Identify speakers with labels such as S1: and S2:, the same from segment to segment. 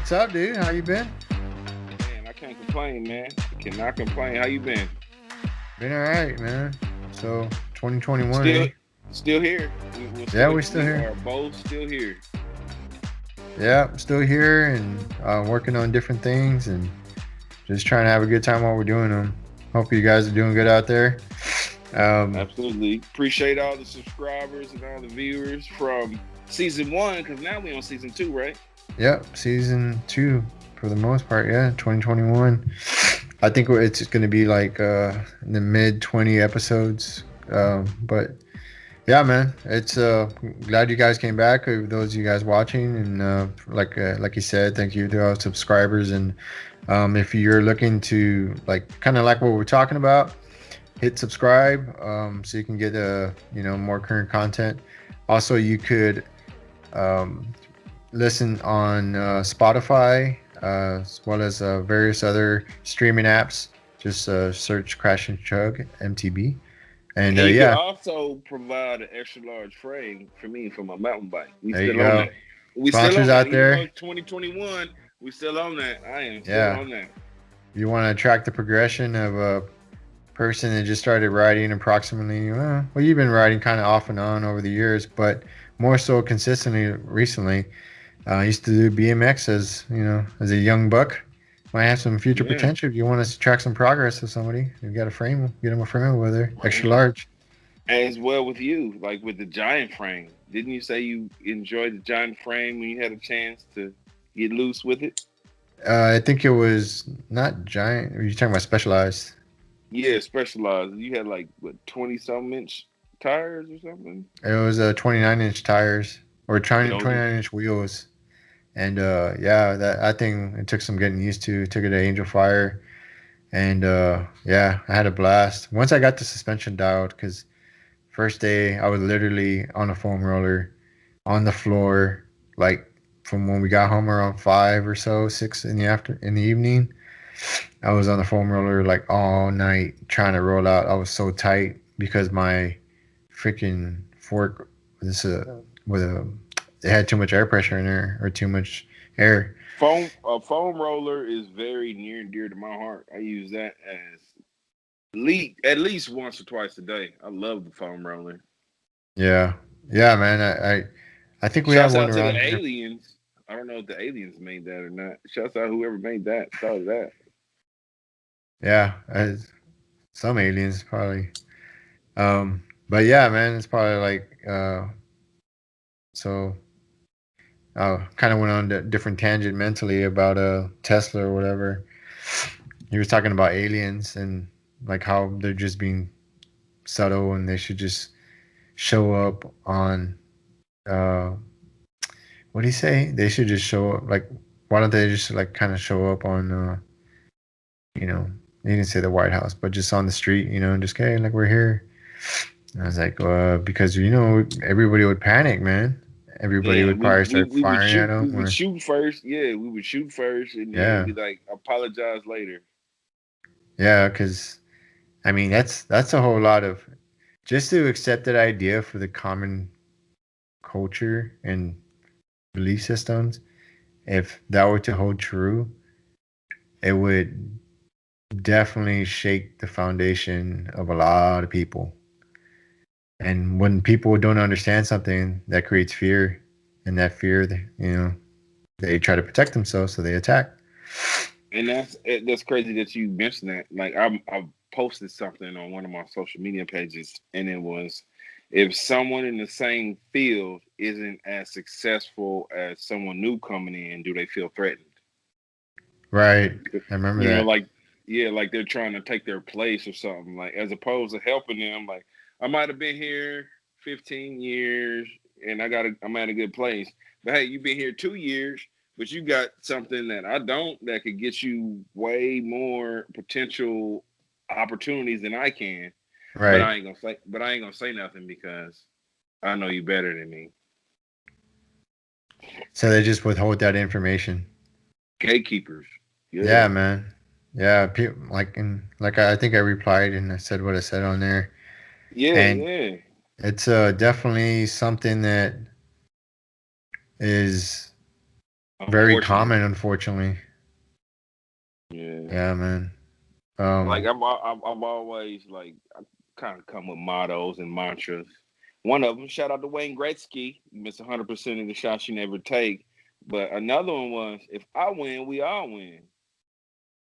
S1: What's up, dude? How you been?
S2: Man, I can't complain, man. I cannot complain. How you been?
S1: Been all right, man. So 2021,
S2: Still,
S1: eh?
S2: still here. We're
S1: Yeah,
S2: still,
S1: we're still
S2: we
S1: here.
S2: are both still here.
S1: Yeah, still here and working on different things and just trying to have a good time while we're doing them. Hope you guys are doing good out there. Um,
S2: Absolutely. Appreciate all the subscribers and all the viewers from season one, because now we on season two, right?
S1: yep, season two for the most part. Yeah, 2021. I think it's going to be like in the mid 20 episodes. But yeah, man, it's glad you guys came back. Those of you guys watching, and like you said, thank you to our subscribers. And if you're looking to like kind of like what we're talking about, hit subscribe so you can get more current content. Also, you could um, listen on Spotify as well as various other streaming apps. Just search Crash and Chug MTB. And
S2: And you could
S1: yeah,
S2: also provide an extra large frame for me for my mountain bike. We
S1: there you
S2: still on
S1: go.
S2: that. We still
S1: Sponsors
S2: on that.
S1: out
S2: Even though
S1: there.
S2: it's 2021, we still on that. I am still
S1: Yeah.
S2: on that.
S1: You want to track the progression of a person that just started riding approximately, well, you've been riding kind of off and on over the years, but more so consistently recently. I used to do BMX as a young buck. Might have some future
S2: Yeah.
S1: potential if you want to track some progress with somebody. You got a frame, get them a frame over there, extra large.
S2: As well with you, like with the giant frame. Didn't you say you enjoyed the giant frame when you had a chance to get loose with it?
S1: I think it was not giant. Are you talking about specialized?
S2: Yeah, specialized. You had like what 20 some inch tires or something.
S1: It was 29-inch tires or
S2: Those.
S1: 29-inch wheels. And yeah, that thing it took some getting used to. Took it to Angel Fire, and yeah, I had a blast. Once I got the suspension dialed, because first day I was literally on a foam roller on the floor, like from when we got home around 5 or so, 6 in the evening. I was on the foam roller like all night trying to roll out. I was so tight because my freaking fork this with a it had too much air pressure in there or too much air.
S2: Foam a foam roller is very near and dear to my heart. I use that as at least once or twice a day. I love the foam roller.
S1: Yeah, yeah, man. I think we have
S2: Shouts
S1: one
S2: out to the
S1: around here.
S2: aliens. I don't know if the aliens made that or not. Shouts out whoever made that, thought of that.
S1: Yeah, some aliens probably. But yeah, man, it's probably like so. I kind of went on a different tangent mentally about Tesla or whatever. He was talking about aliens and like how they're just being subtle and they should just show up on uh what do you say? They should just show up like why don't they just like kind of show up on you know, he didn't say the White House, but just on the street, and just hey, like we're here. And I was like, because everybody would panic, man. Everybody
S2: Yeah,
S1: would
S2: we,
S1: probably
S2: we
S1: start
S2: we would
S1: firing at
S2: shoot. We
S1: them,
S2: would
S1: or
S2: shoot first. Yeah, we would shoot first, and then
S1: yeah,
S2: be like, apologize later.
S1: yeah, because I mean that's a whole lot of just to accept that idea for the common culture and belief systems. If that were to hold true, it would definitely shake the foundation of a lot of people. And when people don't understand something, that creates fear, and that fear, they try to protect themselves, so they attack.
S2: And that's crazy that you mentioned that. Like I posted something on one of my social media pages, and it was if someone in the same field isn't as successful as someone new coming in, do they feel threatened?
S1: Right. I remember that.
S2: Like yeah, like they're trying to take their place or something. Like as opposed to helping them, like I might have been here 15 years and I'm at a good place. But hey, you've been here 2 years, but you got something that I don't that could get you way more potential opportunities than I can.
S1: Right.
S2: But I ain't gonna say nothing because I know you better than me.
S1: So they just withhold that information.
S2: Gatekeepers.
S1: Yeah,
S2: Yeah.
S1: man. Yeah, like I think I replied and I said what I said on there,
S2: Yeah,
S1: and
S2: yeah.
S1: it's definitely something that is Very
S2: Unfortunately.
S1: common, unfortunately.
S2: Yeah.
S1: Yeah, man.
S2: Like
S1: Um,
S2: I'm always like I kind of come with mottos and mantras. One of them, shout out to Wayne Gretzky. You miss 100% of the shots you never take. But another one was, if I win, we all win.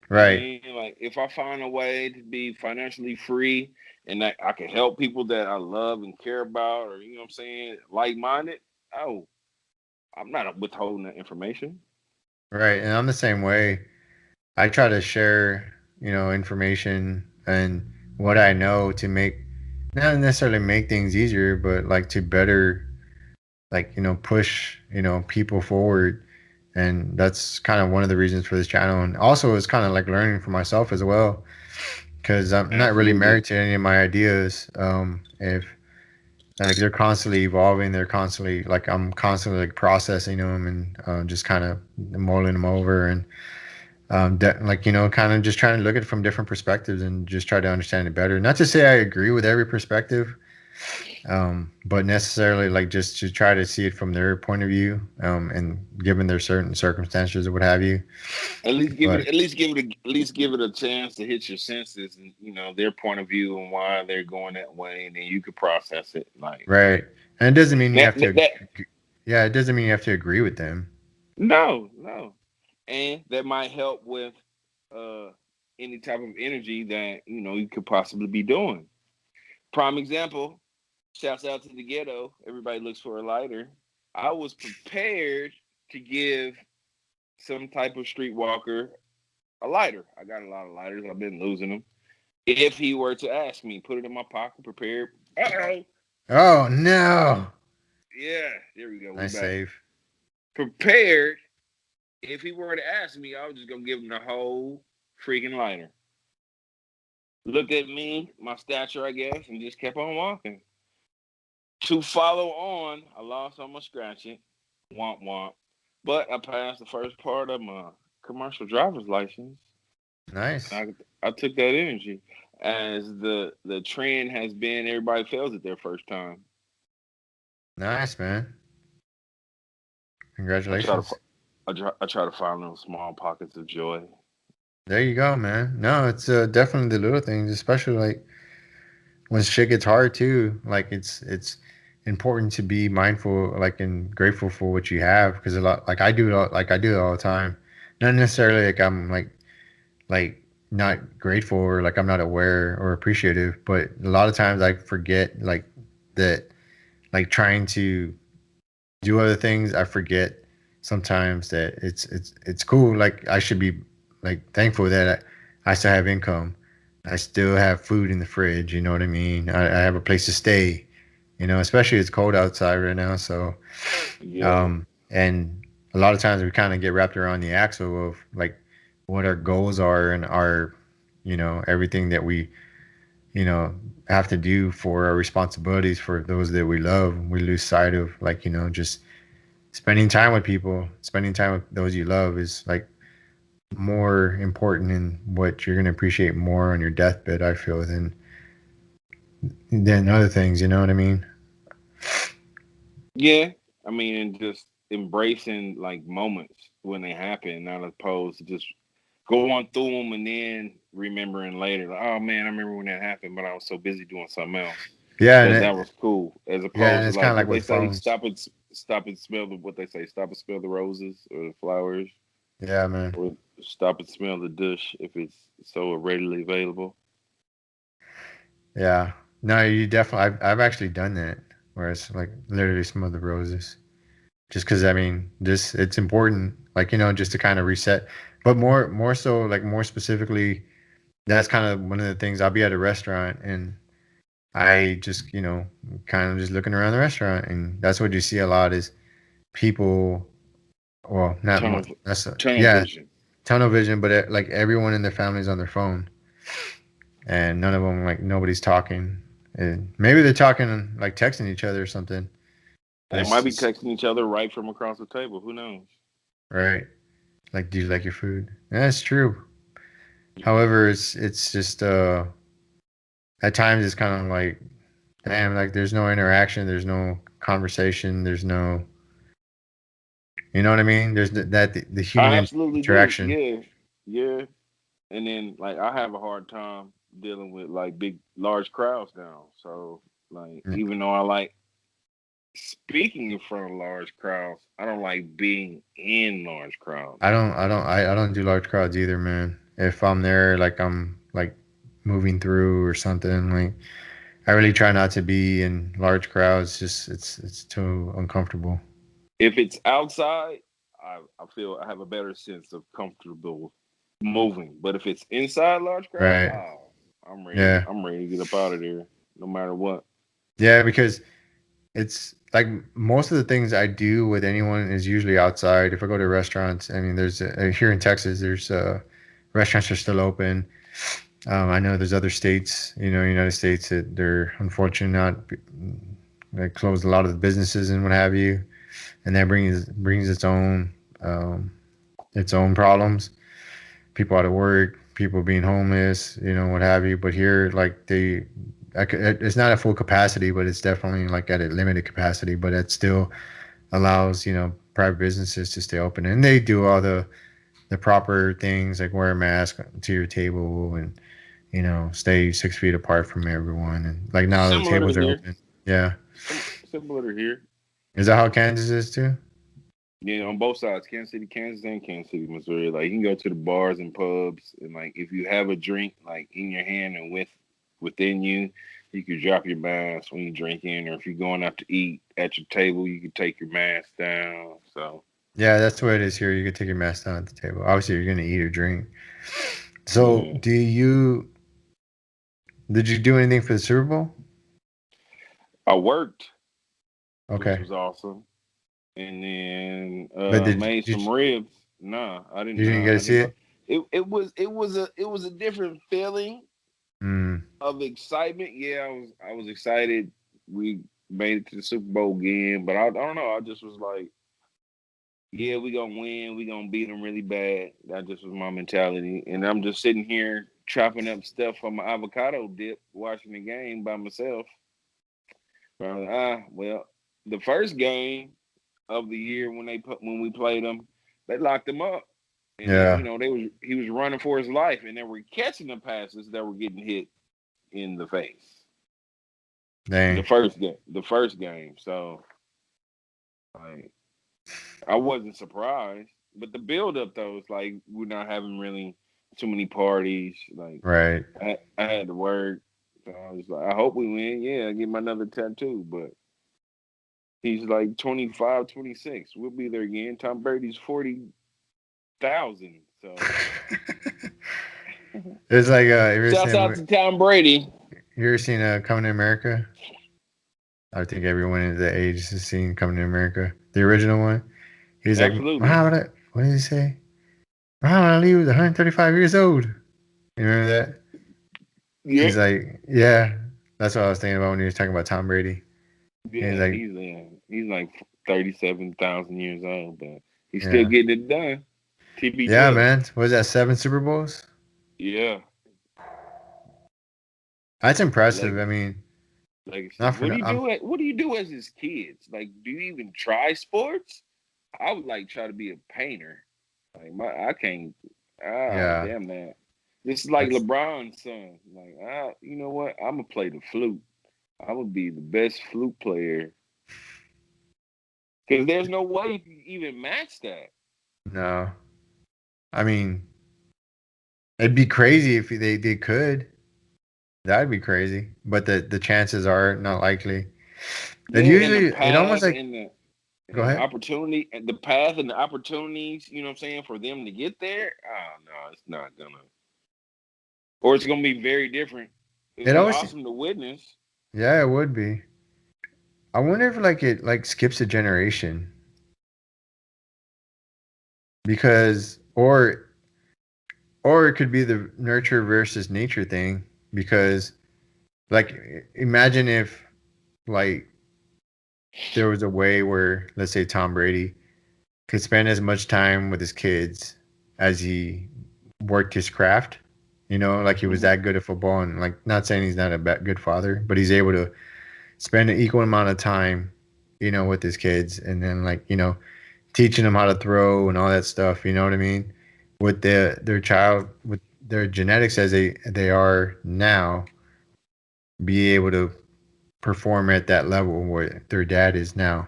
S2: You know what I
S1: right,
S2: mean? Like if I find a way to be financially free and that I can help people that I love and care about, or you know what I'm saying, like minded. Oh, I'm not withholding that information.
S1: right. And I'm the same way. I try to share, information and what I know to make not necessarily make things easier, but like to better, like, push, people forward. And that's kind of one of the reasons for this channel. And also, it's kind of like learning for myself as well, because I'm not really
S2: Absolutely.
S1: married to any of my ideas. If like they're constantly evolving, they're constantly like I'm constantly like processing them and just kind of mulling them over and like kind of just trying to look at it from different perspectives and just try to understand it better. Not to say I agree with every perspective, but necessarily like just to try to see it from their point of view, and given their certain circumstances or what have you. But
S2: At least give it a chance to hit your senses and their point of view and why they're going that way, and then you could process it. Like
S1: right, and it doesn't mean you have to.
S2: that
S1: Yeah, it doesn't mean you have to agree with them.
S2: no, and that might help with uh any type of energy that you could possibly be doing. Prime example. Shouts out to the ghetto. Everybody looks for a lighter. I was prepared to give some type of streetwalker a lighter. I got a lot of lighters. I've been losing them. If he were to ask me, put it in my pocket, prepared. Uh-oh.
S1: Oh no!
S2: Yeah, there we go. We
S1: Nice
S2: back.
S1: save.
S2: Prepared. If he were to ask me, I was just gonna give him the whole freaking lighter. Looked at me, my stature, I guess, and just kept on walking. To follow on, I lost on my scratching. Womp womp. But I passed the first part of my commercial driver's license.
S1: Nice,
S2: I took that energy. As the trend has been, everybody fails it their first time.
S1: nice, man.
S2: I try to
S1: Congratulations.
S2: I try to find little small pockets of joy.
S1: There you go, man. No, it's definitely the little things, especially like when shit gets hard too. Like it's important to be mindful, like and grateful for what you have, because a lot, like I do it all the time. Not necessarily like I'm like not grateful or like I'm not aware or appreciative, but a lot of times I forget like that, like trying to do other things. I forget sometimes that it's cool. Like I should be like thankful that I still have income. I still have food in the fridge. You know what I mean? I have a place to stay. Especially it's cold outside right now. So,
S2: Yeah,
S1: and a lot of times we kind of get wrapped around the axle of like what our goals are and our, everything that we, you know, have to do for our responsibilities for those that we love. We lose sight of like, just spending time with people, spending time with those you love is like more important in what you're going to appreciate more on your deathbed, I feel, than other things. You know what I mean?
S2: yeah. I mean, and just embracing like moments when they happen, not opposed to just going through them and then remembering later. Like, oh man, I remember when that happened, but I was so busy doing something else.
S1: Yeah, and
S2: That was cool. As
S1: yeah,
S2: opposed
S1: and
S2: to
S1: it's kind
S2: like
S1: of like
S2: what they
S1: with
S2: say,
S1: phones.
S2: stop and smell the what they say, stop and smell the roses or the flowers,
S1: Yeah, man.
S2: or stop and smell the dish if it's so readily available.
S1: Yeah. No, you definitely. I've actually done that, where it's like literally some of the roses, just because I mean, this it's important, like just to kind of reset, but more so, like more specifically, that's kind of one of the things. I'll be at a restaurant and I just kind of just looking around the restaurant, and that's what you see a lot is people. Well, not
S2: Tunnel
S1: that's
S2: tunnel
S1: yeah,
S2: vision.
S1: tunnel vision, but like everyone in their family's on their phone, and none of them like nobody's talking, and maybe they're talking like texting each other or something, but
S2: They might be
S1: it's
S2: texting each other right from across the table. Who knows?
S1: right. Like, do you like your food? Yeah, that's true. However, it's just at times it's kind of like, damn, like there's no interaction, there's no conversation, there's no You know what I mean? There's the human
S2: I absolutely do.
S1: interaction.
S2: Yeah, yeah. And then like I have a hard time dealing with like big, large crowds now. So like even though I like speaking in front of large crowds, I don't like being in large crowds.
S1: I don't do large crowds either, man. If I'm there, like I'm like moving through or something, like I really try not to be in large crowds. Just it's too uncomfortable.
S2: If it's outside, I feel I have a better sense of comfortable moving. But if it's inside large crowd,
S1: Right.
S2: oh, I'm ready.
S1: Yeah.
S2: I'm ready to get up out of there, no matter what.
S1: Yeah, because it's like most of the things I do with anyone is usually outside. If I go to restaurants, I mean, there's here in Texas, there's restaurants are still open. I know there's other states, United States that they're unfortunately not. They closed a lot of the businesses and what have you, and that brings um, its own problems. People out of work, people being homeless, what have you. But here, like it's not at full capacity, but it's definitely like at a limited capacity. But it still allows private businesses to stay open, and they do all the proper things like wear a mask to your table and stay 6 feet apart from everyone. And like now the
S2: Similar to
S1: tables are
S2: here.
S1: open. Yeah,
S2: Similar to here.
S1: is that how Kansas is too?
S2: Yeah, on both sides, Kansas City, Kansas, and Kansas City, Missouri. Like you can go to the bars and pubs, and like if you have a drink like in your hand and within you, you could drop your mask when you're drinking, or if you're going out to eat at your table, you can take your mask down. So
S1: Yeah, that's what it is here. You can take your mask down at the table. Obviously, you're gonna eat or drink. So,
S2: yeah,
S1: did you do anything for the Super Bowl?
S2: I worked, which
S1: Okay,
S2: was awesome, and then
S1: but
S2: made some ribs. Nah, I didn't.
S1: you didn't get
S2: Nah,
S1: to
S2: I
S1: see
S2: didn't go.
S1: it?
S2: It was a different feeling
S1: Mm,
S2: of excitement. Yeah, I was excited. We made it to the Super Bowl again, but I don't know. I just was like, yeah, we gonna win. We gonna beat them really bad. That just was my mentality. And I'm just sitting here chopping up stuff for my avocado dip, watching the game by myself. But I was like, well, the first game of the year when we played them, they locked him up. And then
S1: yeah,
S2: he was running for his life, and they were catching the passes that were getting hit in the face.
S1: dang.
S2: The first game. So like I wasn't surprised, but the build up though is like we're not having really too many parties. Like
S1: Right.
S2: I had to work, so I was like, I hope we win. Yeah, I get my another tattoo, but he's like 25, 26. We'll be there again. Tom Brady's 40,000. So
S1: It's like
S2: shouts out to Tom Brady.
S1: you ever seen Coming to America? I think everyone in the age has seen Coming to America, the original one. He's like,
S2: Absolutely.
S1: what did he say? Muhammad Ali was 135 years old. You remember that?
S2: Yeah.
S1: He's like, yeah, that's what I was thinking about when he was talking about Tom Brady. He's
S2: Yeah,
S1: like,
S2: he's like 37,000 years old, but he's still
S1: yeah,
S2: getting it done.
S1: yeah,
S2: TB12.
S1: man. Was that 7 Super Bowls?
S2: Yeah.
S1: That's impressive.
S2: Like
S1: I mean,
S2: legacy.
S1: not for no, I'm
S2: What do you do as his kids? Like, do you even try sports? I would like try to be a painter. Like I can't.
S1: yeah.
S2: Damn that. This is like
S1: That's
S2: LeBron's son. Like, you know what? I'm gonna play the flute. I would be the best flute player because there's no way you can even match that.
S1: no. I mean, it'd be crazy if they could. That'd be crazy, but the chances are not likely. It
S2: Yeah, and the
S1: usually it almost
S2: path
S1: like go
S2: and the
S1: ahead.
S2: opportunity and the path and the opportunities. You know what I'm saying for them to get there. Oh no, it's not gonna. Or it's gonna be very different. It'll
S1: It
S2: be
S1: always
S2: awesome to witness.
S1: yeah, it would be. I wonder if like it like skips a generation because or it could be the nurture versus nature thing because like imagine if like there was a way where let's say Tom Brady could spend as much time with his kids as he worked his craft. Like he was
S2: Mm-hmm.
S1: that good at football, and like not saying he's not a good father, but he's able to spend an equal amount of time, with his kids, and then like teaching them how to throw and all that stuff. You know what I mean? With their child, with their genetics as they are now, be able to perform at that level where their dad is now,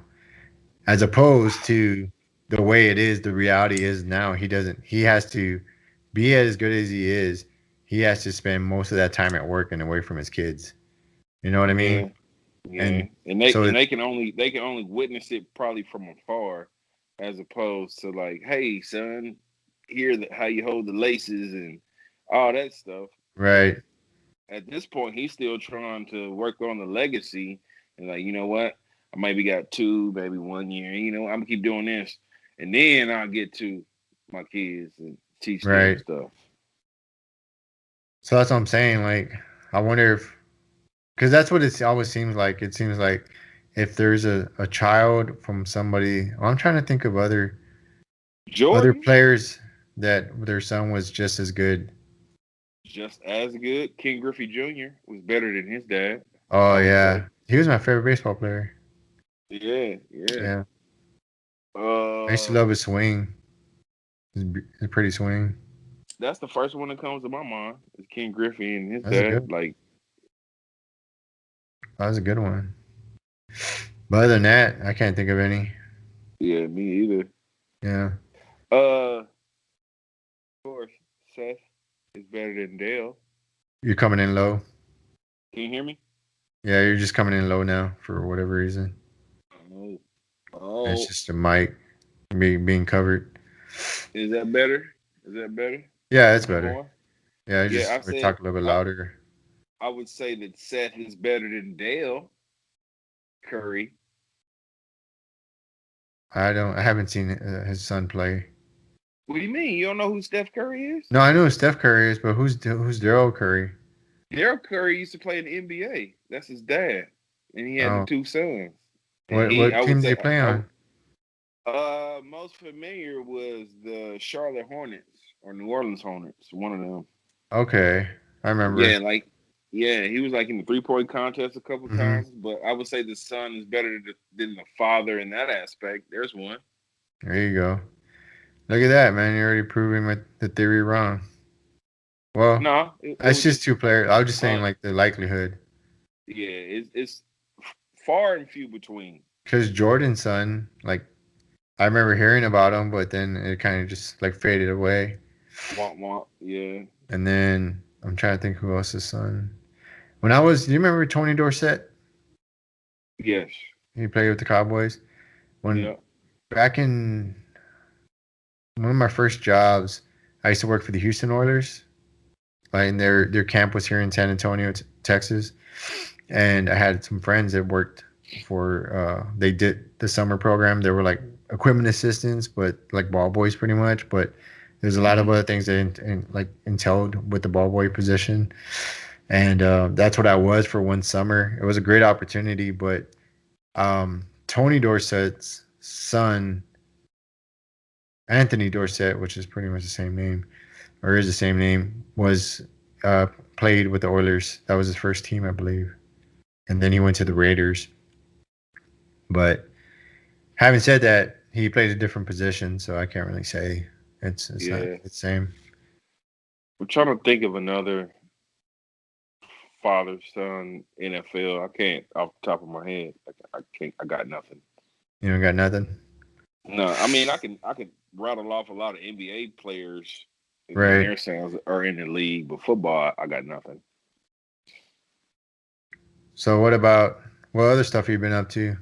S1: as opposed to the way it is. The reality is now he doesn't. He has to be as good as he is. He has to spend most of that time at work and away from his kids. You know what I mean?
S2: Yeah, yeah,
S1: And
S2: and
S1: so
S2: they can only witness it probably from afar, as opposed to like, hey, son, how you hold the laces and all that stuff. But
S1: right,
S2: at this point, he's still trying to work on the legacy and like, you know what? I maybe got 2, maybe 1 year. You know, I'm gonna keep doing this, and then I'll get to my kids and teach them
S1: right.
S2: stuff.
S1: So that's what I'm saying. Like, I wonder if, because that's what it always seems like. It seems like if there's a child from somebody, I'm trying to think of other
S2: Jordan,
S1: players that their son was just as good.
S2: just as good. King Griffey Jr. was better than his dad,
S1: Oh
S2: I would say.
S1: yeah, he was my favorite baseball player.
S2: Yeah, yeah.
S1: Yeah, I used to
S2: Uh,
S1: love his swing. His pretty swing.
S2: that's the first one that comes to my mind is King Griffey and his
S1: That's a
S2: dad.
S1: good.
S2: Like,
S1: That was a good one. But other than that, I can't think of any.
S2: yeah, me either.
S1: Yeah,
S2: Of course, Seth is better than Dale.
S1: you're coming in low.
S2: Can you hear me?
S1: Yeah, you're just coming in low now for whatever reason.
S2: Oh,
S1: It's
S2: oh,
S1: just a mic being covered.
S2: is that better? Is that better?
S1: Yeah, it's
S2: Am I
S1: better.
S2: on?
S1: Yeah, I
S2: Yeah,
S1: just would talk a little bit louder.
S2: I would say that Seth is better than Dale Curry.
S1: I haven't seen his son play.
S2: What do you mean? You don't know who Steph Curry is?
S1: No, I know who Steph Curry is, but who's Daryl Curry?
S2: Daryl Curry used to play in the NBA. That's his dad, and he had the
S1: Oh,
S2: 2 sons. And
S1: what
S2: I would
S1: team did
S2: say,
S1: he play on?
S2: most familiar was the Charlotte Hornets or New Orleans Hornets, one of them.
S1: Okay, I remember.
S2: Yeah, like yeah, he was like in the 3-point contest a couple
S1: Hmm.
S2: times, but I would say the son is better than the father in that aspect. There's one.
S1: There you go. Look at that, man. You're already proving the theory wrong. Well,
S2: No, it
S1: that's
S2: was
S1: just
S2: just
S1: two players. I was just saying
S2: uh
S1: like the likelihood,
S2: yeah, it's far and few between.
S1: because Jordan's son, like I remember hearing about him, but then it kind of just like faded away.
S2: Womp womp. Yeah.
S1: And then I'm trying to think who else's son. Do you remember Tony Dorsett?
S2: Yes.
S1: He played with the Cowboys. When
S2: Yeah.
S1: back in one of my first jobs, I used to work for the Houston Oilers. Like, and their camp was here in San Antonio, Texas. And I had some friends that worked for. They did the summer program. They were like equipment assistants, but like ball boys pretty much. But there's a lot of
S2: Hmm.
S1: other things that like entailed with the ball boy position, and that's what I was for one summer. It was a great opportunity, but Tony Dorsett's son, Anthony Dorsett, which is pretty much the same name, or is the same name, was uh, played with the Oilers. That was his first team, I believe, and then he went to the Raiders. But having said that, he played a different position, so I can't really say it's not
S2: Yeah.
S1: the same.
S2: I'm trying to think of another father son NFL. I can't off the top of my head. I can't. I got nothing.
S1: You know, got nothing.
S2: No, I mean I can rattle off a lot of NBA players and
S1: Right.
S2: their sons are in the league, but football I got nothing.
S1: So what other stuff you been up to?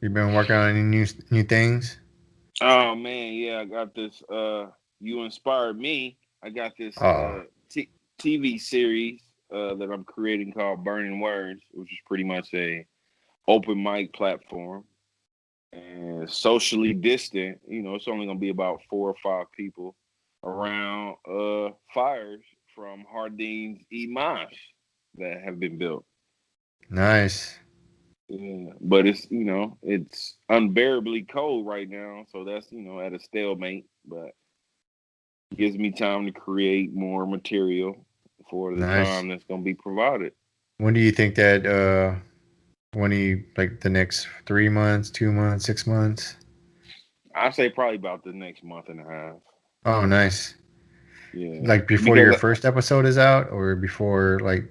S1: You been working on any new things?
S2: Oh man, yeah, I got this. You inspired me. I got this
S1: Oh,
S2: TV series that I'm creating called Burning Words, which is pretty much a open mic platform and socially distant. You know, it's only gonna be about 4 or 5 people around fires from Hardeen's Imash that have been built.
S1: nice,
S2: Yeah, but it's unbearably cold right now, so that's at a stalemate. But gives me time to create more material for the
S1: nice.
S2: time that's going to be provided.
S1: When do you think that? When do you like the next 3 months, 2 months, 6 months?
S2: I say probably about the next month and a half.
S1: Oh, nice.
S2: Yeah,
S1: Like before
S2: because
S1: your first episode is out, or before like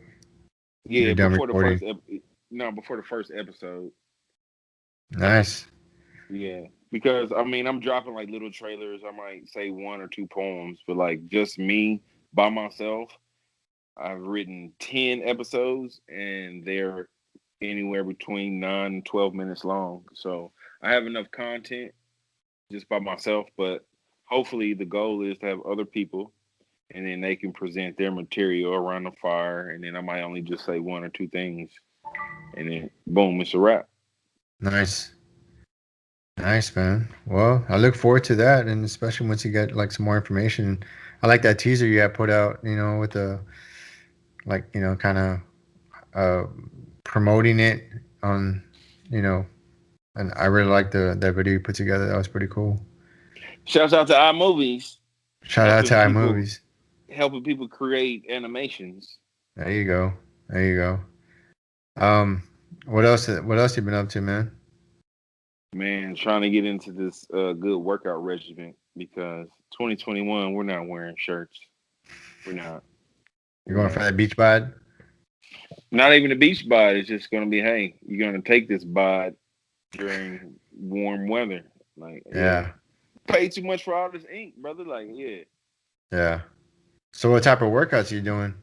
S1: you're
S2: yeah,
S1: done
S2: before the
S1: recording?
S2: first no, before the first episode.
S1: Nice.
S2: Yeah, because I mean, I'm dropping like little trailers. I might say one or two poems, but like just me by myself, I've written 10 episodes, and they're anywhere between 9 and 12 minutes long. So I have enough content just by myself, but hopefully the goal is to have other people, and then they can present their material around the fire, and then I might only just say one or two things, and then boom, it's a wrap.
S1: Nice. Nice, man. Well, I look forward to that, and especially once you get like some more information. I like that teaser you had put out, with the like, kind of uh promoting it on, you know, and I really like the that video you put together. That was pretty cool.
S2: Shouts out to iMovies
S1: Shout out to
S2: helping people
S1: iMovies.
S2: create animations.
S1: There you go. There you go. Um, what else? What else you been up to, man?
S2: Man, trying to get into this good workout regimen because 2021 we're not wearing shirts. We're not.
S1: You
S2: We're
S1: going for
S2: not.
S1: that beach bod?
S2: Not even a beach bod. It's just going to be, hey, you're going to take this bod during warm weather. Like, yeah,
S1: Yeah,
S2: pay too much for all this ink, brother. Like, yeah,
S1: yeah. So what type of workouts you doing?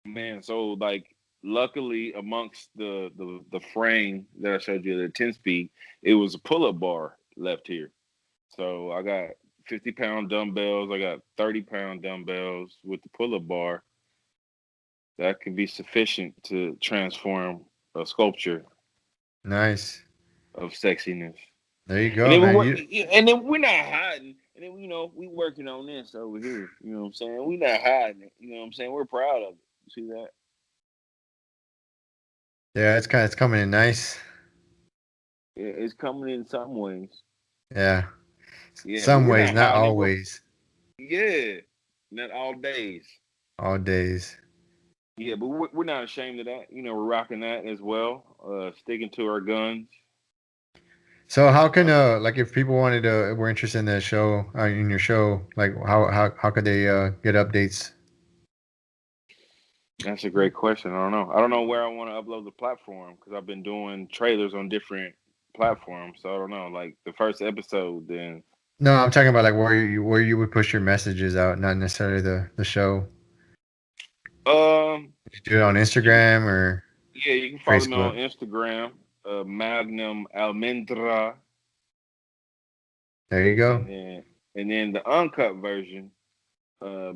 S2: man. So like, luckily amongst the frame that I showed you, the 10 speed, it was a pull up bar left here. So I got 50-pound dumbbells. I got 30-pound dumbbells with the pull up bar. That can be sufficient to transform a sculpture
S1: Nice.
S2: of sexiness.
S1: There you
S2: And
S1: go,
S2: then we
S1: man.
S2: work,
S1: You
S2: and then we're not hiding. And then we working on this over here. You know what I'm saying? We not hiding it. You know what I'm saying? We're proud of it. You see that?
S1: Yeah, it's coming in nice.
S2: It's coming in some ways.
S1: Yeah.
S2: Yeah, but
S1: Some
S2: we're
S1: ways,
S2: not
S1: not
S2: hiding it.
S1: always.
S2: Yeah, not all days.
S1: All days.
S2: Yeah, but we're not ashamed of that. We're rocking that as well. Sticking to our guns.
S1: So how can
S2: Uh,
S1: like if people wanted to were interested in that show in your show, like how could they get updates?
S2: that's a great question. I don't know. I don't know where I want to upload the platform because I've been doing trailers on different platforms. So I don't know. Like the first episode, then
S1: No, I'm talking about like where you would push your messages out, not necessarily the show.
S2: um,
S1: You do it on
S2: you can,
S1: Instagram or
S2: yeah, you can follow me on
S1: Facebook.
S2: Instagram, Magnum Almendra,
S1: There you go.
S2: and then the uncut version,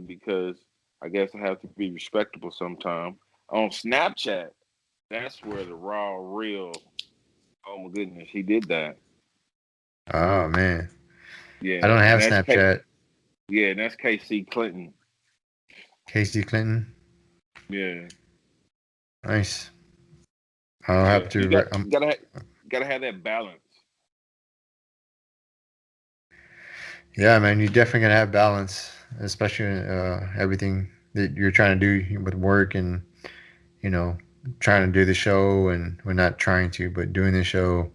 S2: because I guess I have to be respectable sometime on Snapchat. That's where the raw, real. Oh my goodness, he did that.
S1: Oh man, I
S2: Yeah,
S1: don't
S2: and
S1: have
S2: that's K.
S1: Snapchat.
S2: Yeah, and that's KC Clinton.
S1: Casey Clinton.
S2: Yeah,
S1: Nice. I'll
S2: yeah.
S1: have
S2: You
S1: to.
S2: got gotta have that balance.
S1: Yeah, man, you definitely gotta have balance, especially everything that you're trying to do with work and you know trying to do the show, and we're not trying to, but doing the show.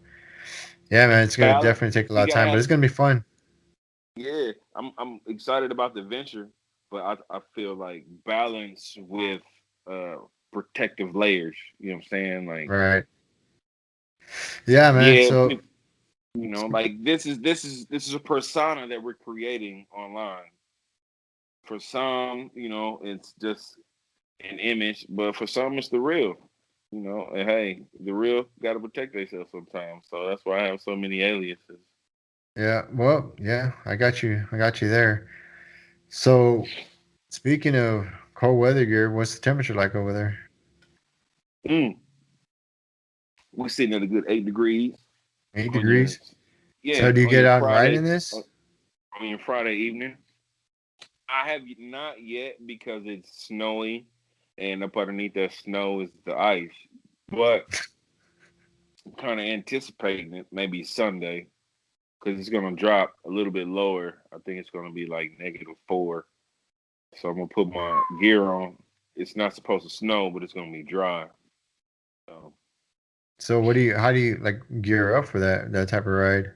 S1: Yeah, man, it's gonna
S2: Balance.
S1: definitely take a lot
S2: You
S1: of
S2: gotta
S1: time, but
S2: have.
S1: it's gonna be fun.
S2: Yeah, I'm excited about the venture, but I feel like balance with uh protective layers. You know what I'm saying? Like,
S1: Right. Yeah, man.
S2: yeah,
S1: So
S2: like this is a persona that we're creating online. For some, it's just an image, but for some, it's the real. And hey, the real got to protect themselves sometimes. So that's why I have so many aliases.
S1: yeah, well, yeah, I got you. I got you there. So speaking of cold weather gear, what's the temperature like over there?
S2: Mm, we're sitting at a good 8 degrees
S1: 8 degrees.
S2: on
S1: So do you
S2: on
S1: get
S2: your
S1: out and ride
S2: Friday
S1: in this?
S2: on your Friday evening. I have not yet because it's snowy, and up underneath that snow is the ice. But I'm kind of anticipating it maybe Sunday because it's gonna drop a little bit lower. I think it's gonna be like -4. So I'm gonna put my gear on. It's not supposed to snow, but it's gonna be dry. So
S1: So how do you like gear up for that type of ride?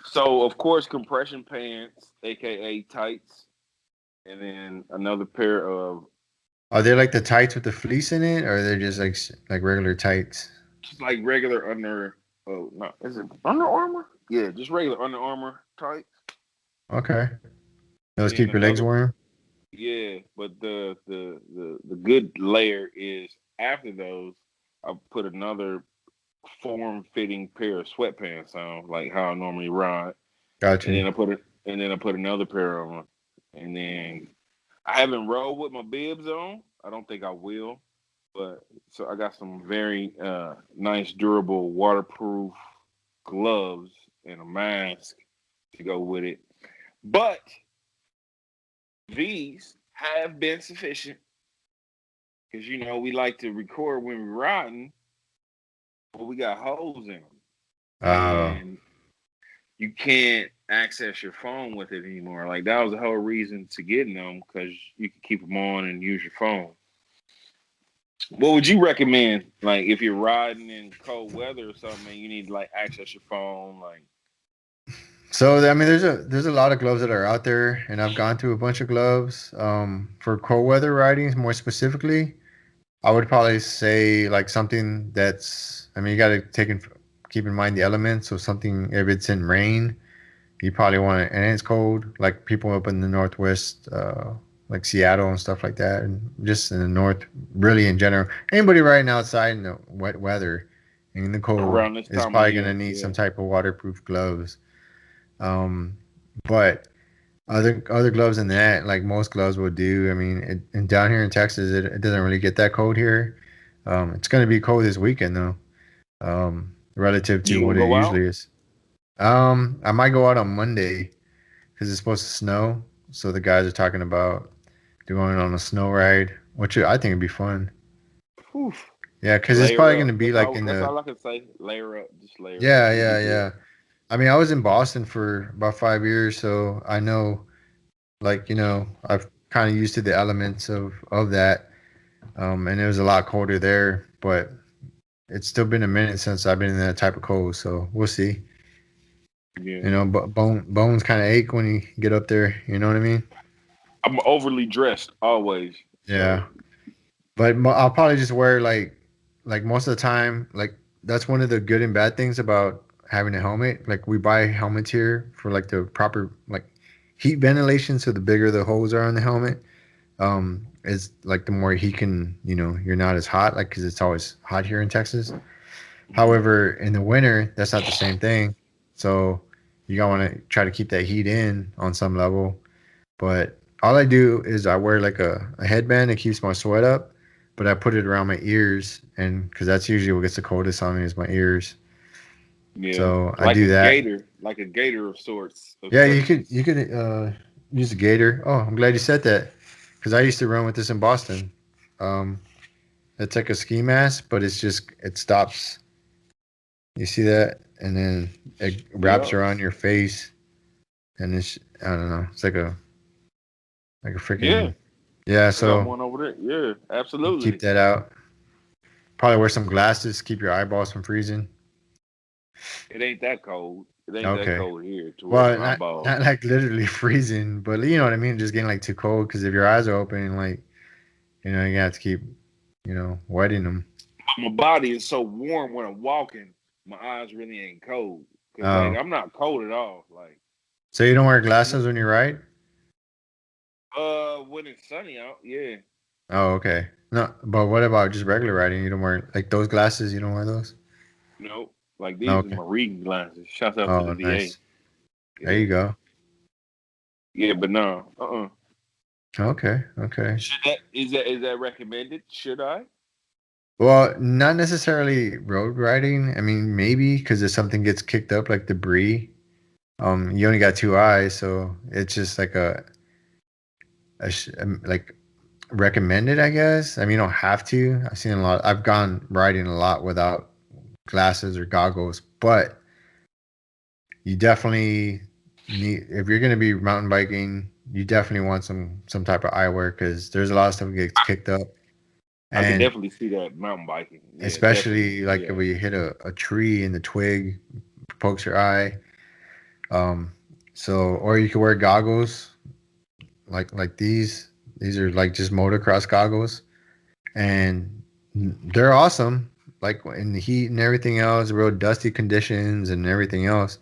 S2: So of course, compression pants, aka tights, and then another pair of
S1: Are they like the tights with the fleece in it, or are they just like regular tights?
S2: just like regular under. Oh no, is it Under Armour? Yeah, just regular Under Armour tights.
S1: Okay, those
S2: And then
S1: keep your legs
S2: another.
S1: warm.
S2: Yeah, but the good layer is after those, I put another form fitting pair of sweatpants on, like how I normally ride,
S1: Got
S2: and
S1: you.
S2: then I put another pair on, and then I haven't rolled with my bibs on. I don't think I will, but so I got some very nice, durable, waterproof gloves and a mask to go with it. But these have been sufficient because we like to record when we're riding, but we got holes in them,
S1: Oh,
S2: and you can't access your phone with it anymore. Like that was the whole reason to getting them because you can keep them on and use your phone. What would you recommend? Like if you're riding in cold weather or something, and you need to like access your phone, like
S1: so I mean, there's a lot of gloves that are out there, and I've gone through a bunch of gloves. For cold weather riding, more specifically, I would probably say like something that's. I mean, you got to keep in mind the elements. So something if it's in rain, you probably want it, and it's cold. Like people up in the northwest, like Seattle and stuff like that, and just in the north, really in general. Anybody riding outside in the wet weather, and in the cold,
S2: around this
S1: is
S2: time of
S1: probably gonna
S2: year,
S1: need
S2: yeah.
S1: some type of waterproof gloves. Um, but other gloves than that, like most gloves will do. I mean, and down here in Texas, it doesn't really get that cold here. It's gonna be cold this weekend though, relative to
S2: You
S1: what
S2: gonna
S1: it
S2: go
S1: usually
S2: out?
S1: is. I might go out on Monday because it's supposed to snow. So the guys are talking about going on a snow ride, which I think would be fun.
S2: Whew.
S1: Yeah, because it's
S2: Layer
S1: probably
S2: up.
S1: gonna be like in
S2: That's
S1: the
S2: all I can say. Layer up. Just layer up.
S1: yeah,
S2: You'll be
S1: yeah,
S2: good.
S1: yeah. I mean, I was in Boston for about 5 years, so I know, like I've kind of used to the elements of that. And it was a lot colder there, but it's still been a minute since I've been in that type of cold, so we'll see.
S2: Yeah.
S1: But bones kind of ache when you get up there. You know what I mean?
S2: I'm overly dressed always.
S1: Yeah.
S2: So
S1: But I'll probably just wear like most of the time. Like that's one of the good and bad things about having a helmet. Like we buy helmets here for like the proper like heat ventilation. So the bigger the holes are on the helmet, is like the more he can. You're not as hot. Like because it's always hot here in Texas.
S2: mhm.
S1: However, in the winter, that's not the same thing. So you gotta want to try to keep that heat in on some level. But all I do is I wear like a headband that keeps my sweat up, but I put it around my ears, and because that's usually what gets the coldest on me is my ears.
S2: Yeah.
S1: So I do that.
S2: Like a gator of sorts of
S1: Yeah, you could
S2: Texas.
S1: use a gator. Oh, I'm glad you said that because I used to run with this in Boston. Um, it's like a ski mask, but it stops. You see that, and then it wraps
S2: Yeah.
S1: around your face, and I don't know. It's like a
S2: Yeah.
S1: freaking yeah.
S2: I got
S1: So
S2: one over there. Yeah,
S1: you keep
S2: absolutely.
S1: that out. Probably wear some glasses, keep your eyeballs from freezing.
S2: It ain't that cold. It ain't that
S1: Okay.
S2: cold here to wear
S1: Well,
S2: some
S1: not
S2: eyeballs.
S1: like literally freezing, but you know what I mean. Just getting like too cold because if your eyes are open, like you have to keep wetting them.
S2: My body is so warm when I'm walking. My eyes really ain't cold because like
S1: Oh,
S2: I'm not cold at all. Like
S1: so you don't wear
S2: I'm
S1: glasses when you ride?
S2: when it's sunny out, yeah.
S1: Oh, okay. No, but what about just regular riding? You don't wear like those glasses? You don't wear those?
S2: Nope. Like
S1: No,
S2: these are
S1: okay.
S2: my reading glasses. Shouts out to the
S1: Oh,
S2: VA.
S1: nice. There
S2: Yeah.
S1: you go.
S2: Yeah, but no.
S1: Okay, okay.
S2: Is that recommended? Should I?
S1: Well, not necessarily road riding. I mean, maybe because if something gets kicked up like debris, you only got two eyes, so it's just like like recommended, I guess. I mean, you don't have to. I've seen a lot. I've gone riding a lot without glasses or goggles, but you definitely need if you're going to be mountain biking, you definitely want some type of eyewear because there's a lot of stuff that gets kicked up,
S2: I could
S1: and
S2: definitely see that mountain biking. Yeah, definitely.
S1: especially like if
S2: Yeah.
S1: we hit a tree and the twig pokes your eye. Um, so or you can wear goggles like these. These are like just motocross goggles, and they're awesome. Like in the heat and everything else, real dusty conditions and everything else.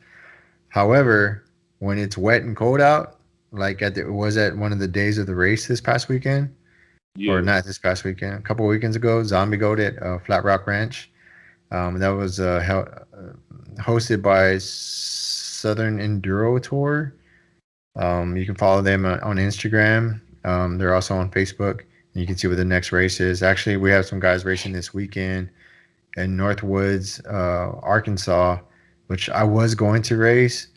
S1: However, when it's wet and cold out, like it was at one of the days of the race this past weekend, or
S2: Yeah.
S1: not this past weekend, a couple of weekends ago, Zombie Goat at Flat Rock Ranch. That was hosted by Southern Enduro Tour. You can follow them on Instagram. They're also on Facebook. And you can see what the next race is. Actually, we have some guys racing this weekend in Northwoods, Arkansas, which I was going to race,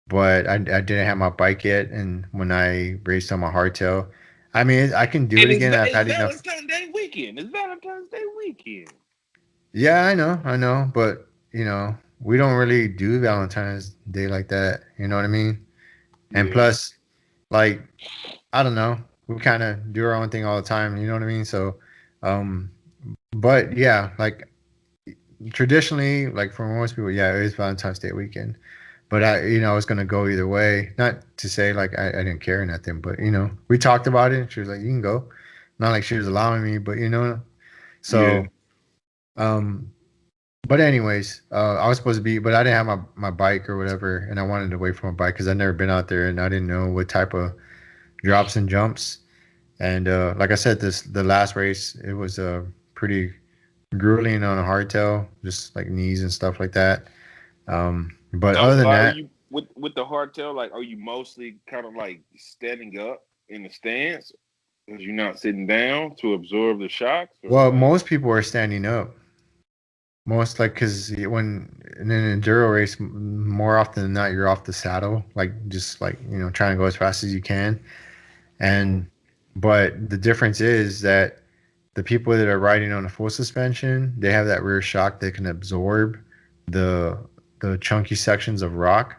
S1: but I didn't have my bike yet. And when I raced on my hardtail, I mean, I can do it
S2: And
S1: again. I've
S2: it's
S1: had enough.
S2: Valentine's Day weekend. It's Valentine's Day weekend.
S1: Yeah, I know, but we don't really do Valentine's Day like that. You know what I mean? And
S2: Yeah.
S1: plus, like, I don't know, we kind of do our own thing all the time. You know what I mean? So, um, but yeah, like traditionally, like for most people, yeah, it is Valentine's Day weekend. But I was gonna go either way. Not to say like I didn't care or nothing, but we talked about it. And she was like, "You can go." Not like she was allowing me, but
S2: Yeah.
S1: so um, but anyways, I was supposed to be, but I didn't have my bike or whatever, and I wanted to wait for my bike because I'd never been out there and I didn't know what type of drops and jumps. And like I said, the last race it was pretty grueling on a hardtail, just like knees and stuff like that. But
S2: So
S1: other than
S2: are
S1: that,
S2: you with the hardtail? Like, are you mostly kind of like standing up in the stance because you're not sitting down to absorb the shocks, or
S1: well,
S2: like?
S1: most people are standing up. Most like because when in an enduro race, more often than not, you're off the saddle, like just like trying to go as fast as you can.
S2: Mhm.
S1: And but the difference is that the people that are riding on a full suspension, they have that rear shock that can absorb the the chunky sections of rock.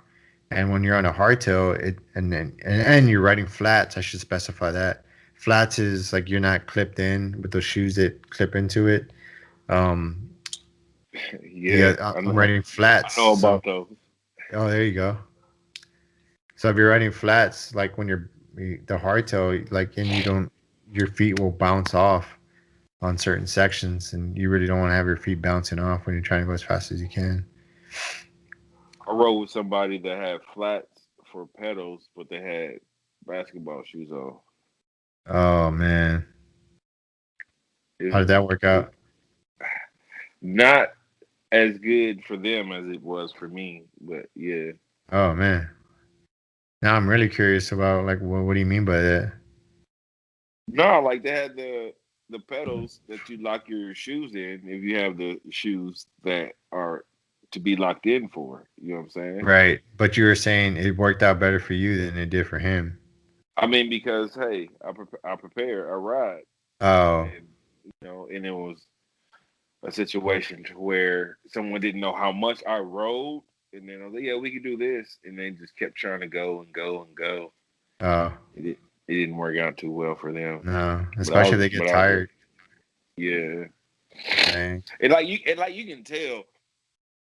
S1: And when you're on a hardtail, it and you're riding flats, I should specify that. Flats is like you're not clipped in with those shoes that clip into it. Um,
S2: Yeah,
S1: I'm riding flats,
S2: I know
S1: so
S2: about those.
S1: oh, there you go. So if you're riding flats, like when you're the hardtail, like and you don't, your feet will bounce off on certain sections, and you really don't want to have your feet bouncing off when you're trying to go as fast as you can.
S2: I rode with somebody that had flats for pedals, but they had basketball shoes on.
S1: Oh man, how
S2: It,
S1: did that work
S2: it
S1: out?
S2: not as good for them as it was for me, but yeah.
S1: Oh man, now I'm really curious about like what do you mean by that?
S2: No, like they had the pedals that you lock your shoes in if you have the shoes that are to be locked in for. You know what I'm saying?
S1: Right, but you were saying it worked out better for you than it did for him.
S2: I mean, because hey, I prepare, I ride,
S1: Oh,
S2: and and it was a situation to where someone didn't know how much I rode, and then I was like, yeah, we can do this, and they just kept trying to go and go and go.
S1: oh
S2: It didn't work out too well for them.
S1: no, especially if they get
S2: But I was
S1: tired.
S2: yeah,
S1: Dang.
S2: and like you can tell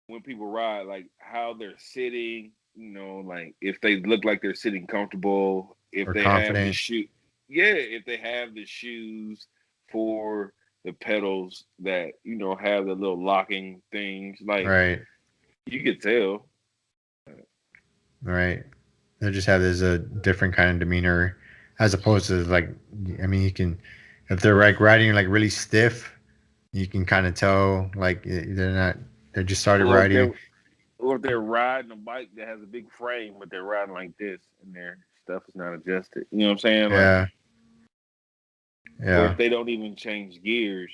S2: when people ride, like how they're sitting, like if they look like they're sitting comfortable, if
S1: Or
S2: they have the
S1: confident.
S2: shoe, yeah, if they have the shoes for the pedals that have the little locking things, like
S1: Right,
S2: you could tell.
S1: right. They just have this a different kind of demeanor, as opposed to like, I mean, you can, if they're like riding like really stiff, you can kind of tell like they're not, they just started
S2: Or if
S1: riding.
S2: they're or if they're riding a bike that has a big frame, but they're riding like this and their stuff is not adjusted. You know what I'm saying? Like,
S1: Yeah,
S2: or
S1: yeah,
S2: if they don't even change gears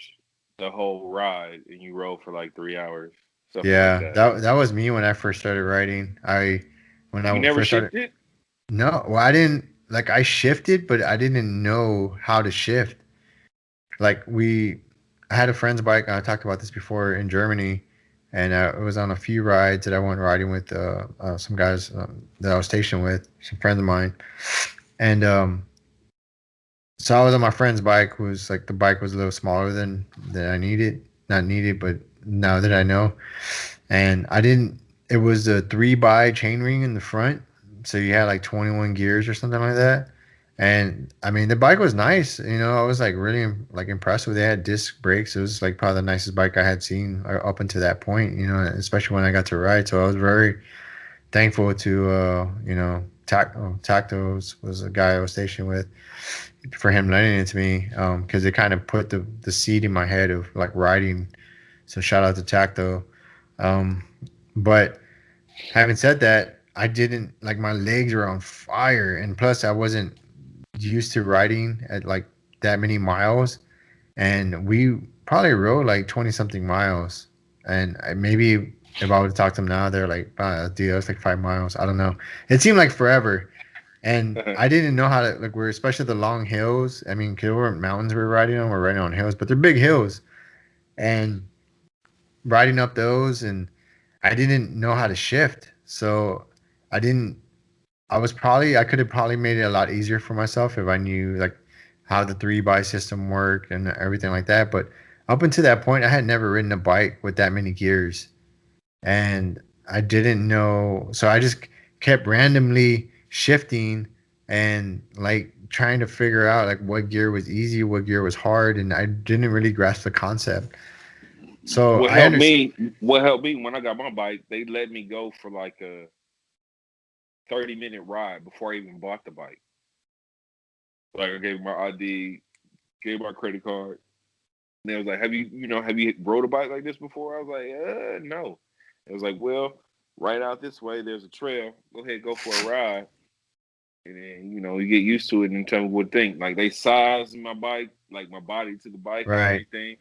S2: the whole ride and you roll for like 3 hours, something like
S1: yeah.
S2: that.
S1: That was me when I first started riding. When
S2: You
S1: I
S2: never
S1: first started.
S2: shifted?
S1: No, well, I didn't like I shifted, but I didn't know how to shift. Like I had a friend's bike. I talked about this before in Germany, and it was on a few rides that I went riding with some guys that I was stationed with, some friends of mine, and so I was on my friend's bike. Who was like the bike was a little smaller than I needed, not needed, but now that I know, and I didn't. it was a 3 by chain ring in the front, so you had like 21 gears or something like that. And I mean, the bike was nice. I was like really like impressed with it. It had disc brakes. It was like probably the nicest bike I had seen up until that point. Especially when I got to ride. So I was very thankful to Tacto was a guy I was stationed with for him lending it to me because it kind of put the seed in my head of like riding. So shout out to Tacto. Um, but having said that, I didn't like my legs were on fire, and plus I wasn't used to riding at like that many miles, and we probably rode like 20 something miles, and maybe if I would have talked to them now, they're like, dude, that's like 5 miles. I don't know. It seemed like forever, and I didn't know how to like. We're especially the long hills. I mean, 'cause there weren't mountains we were riding on. We're riding on hills, but they're big hills, and riding up those, and I didn't know how to shift, so I didn't I could have probably made it a lot easier for myself if I knew like how the 3 by system worked and everything like that. But up until that point, I had never ridden a bike with that many gears, and I didn't know. So I just kept randomly shifting and like trying to figure out like what gear was easy, what gear was hard, and I didn't really grasp the concept. So
S2: what
S1: I
S2: helped
S1: understand.
S2: me what helped me when I got my bike, they let me go for like a 30-minute ride before I even bought the bike. Like I gave my ID, gave my credit card. And they was like, have you rode a bike like this before? I was like, no. It was like, well, right out this way, there's a trail. Go ahead, go for a ride. And then, you get used to it and tell me what to think. Like they sized my bike, like my body to the bike and
S1: Right.
S2: everything.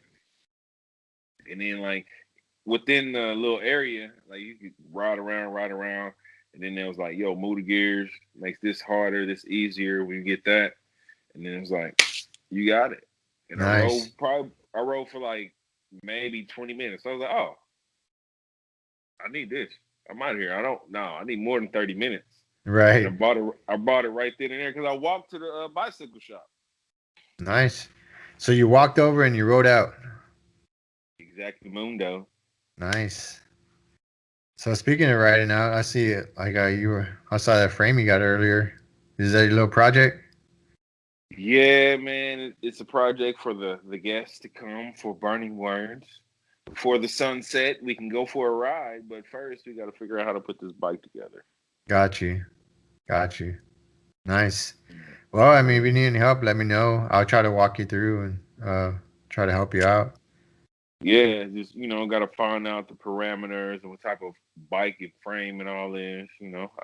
S2: And then like within the little area, like you could ride around. And then it was like, yo, move the gears, makes this harder, this easier when you get that. And then it was like, you got it. And
S1: Nice.
S2: I rode for like maybe 20 minutes. So I was like, oh, I need this. I'm out of here. I need more than 30 minutes. And
S1: Right.
S2: I bought it right then and there because I walked to the bicycle shop.
S1: Nice. So you walked over and you rode out.
S2: Exactly, Mundo.
S1: Nice. So speaking of riding out, I see it. Like I saw that frame you got earlier. Is that your little project?
S2: Yeah, man, it's a project for the guests to come for burning words. Before the sunset, we can go for a ride, but first we got to figure out how to put this bike together.
S1: Got you. Got you. Nice. Well, I mean, if you need any help, let me know. I'll try to walk you through and try to help you out.
S2: Yeah, just got to find out the parameters and what type of bike and frame and all this.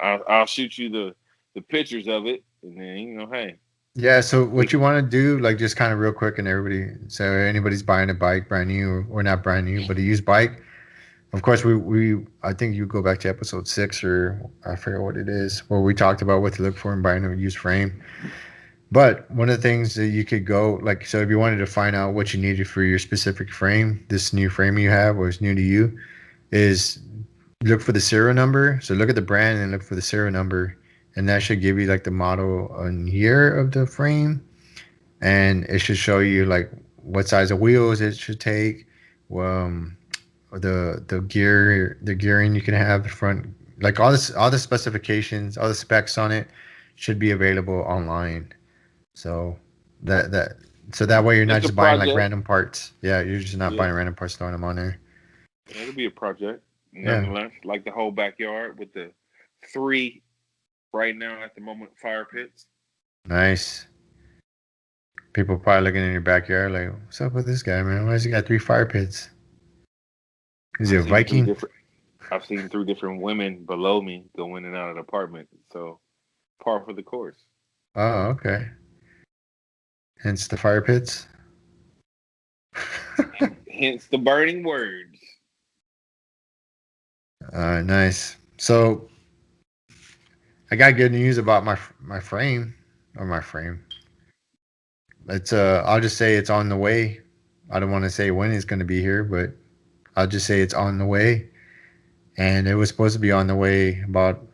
S2: I'll shoot you the pictures of it, and then hey,
S1: Yeah. So
S2: we
S1: what you want to do, like, just kind of real quick, and everybody, so anybody's buying a bike brand new or not brand new, but a used bike. Of course, we I think you go back to episode 6 or I forget what it is, where we talked about what to look for in buying a used frame. But one of the things that you could go like, so if you wanted to find out what you needed for your specific frame, this new frame you have or is new to you, is look for the serial number. So look at the brand and look for the serial number, and that should give you like the model and year of the frame, and it should show you like what size of wheels it should take, um, the gearing you can have, the front, like all the specifications, all the specs on it should be available online. So that that so that way you're not
S2: it's a
S1: just buying like
S2: project.
S1: random parts. Yeah, you're just not
S2: Yeah,
S1: buying random parts, throwing them on there.
S2: it'll be a project.
S1: Yeah,
S2: Nonetheless, like the whole backyard with the three right now at the moment fire pits.
S1: nice. People probably looking in your backyard like, "What's up with this guy, man? Why has he got 3 fire pits? Is he
S2: I've
S1: a
S2: seen three
S1: Viking?"
S2: different. I've seen three different women below me go in and out of the apartment. So par for the course.
S1: Oh, okay. Hence the fire pits.
S2: Hence the burning words.
S1: Nice. So I got good news about my frame or my frame. It's I'll just say it's on the way. I don't want to say when it's going to be here, but I'll just say it's on the way. And it was supposed to be on the way about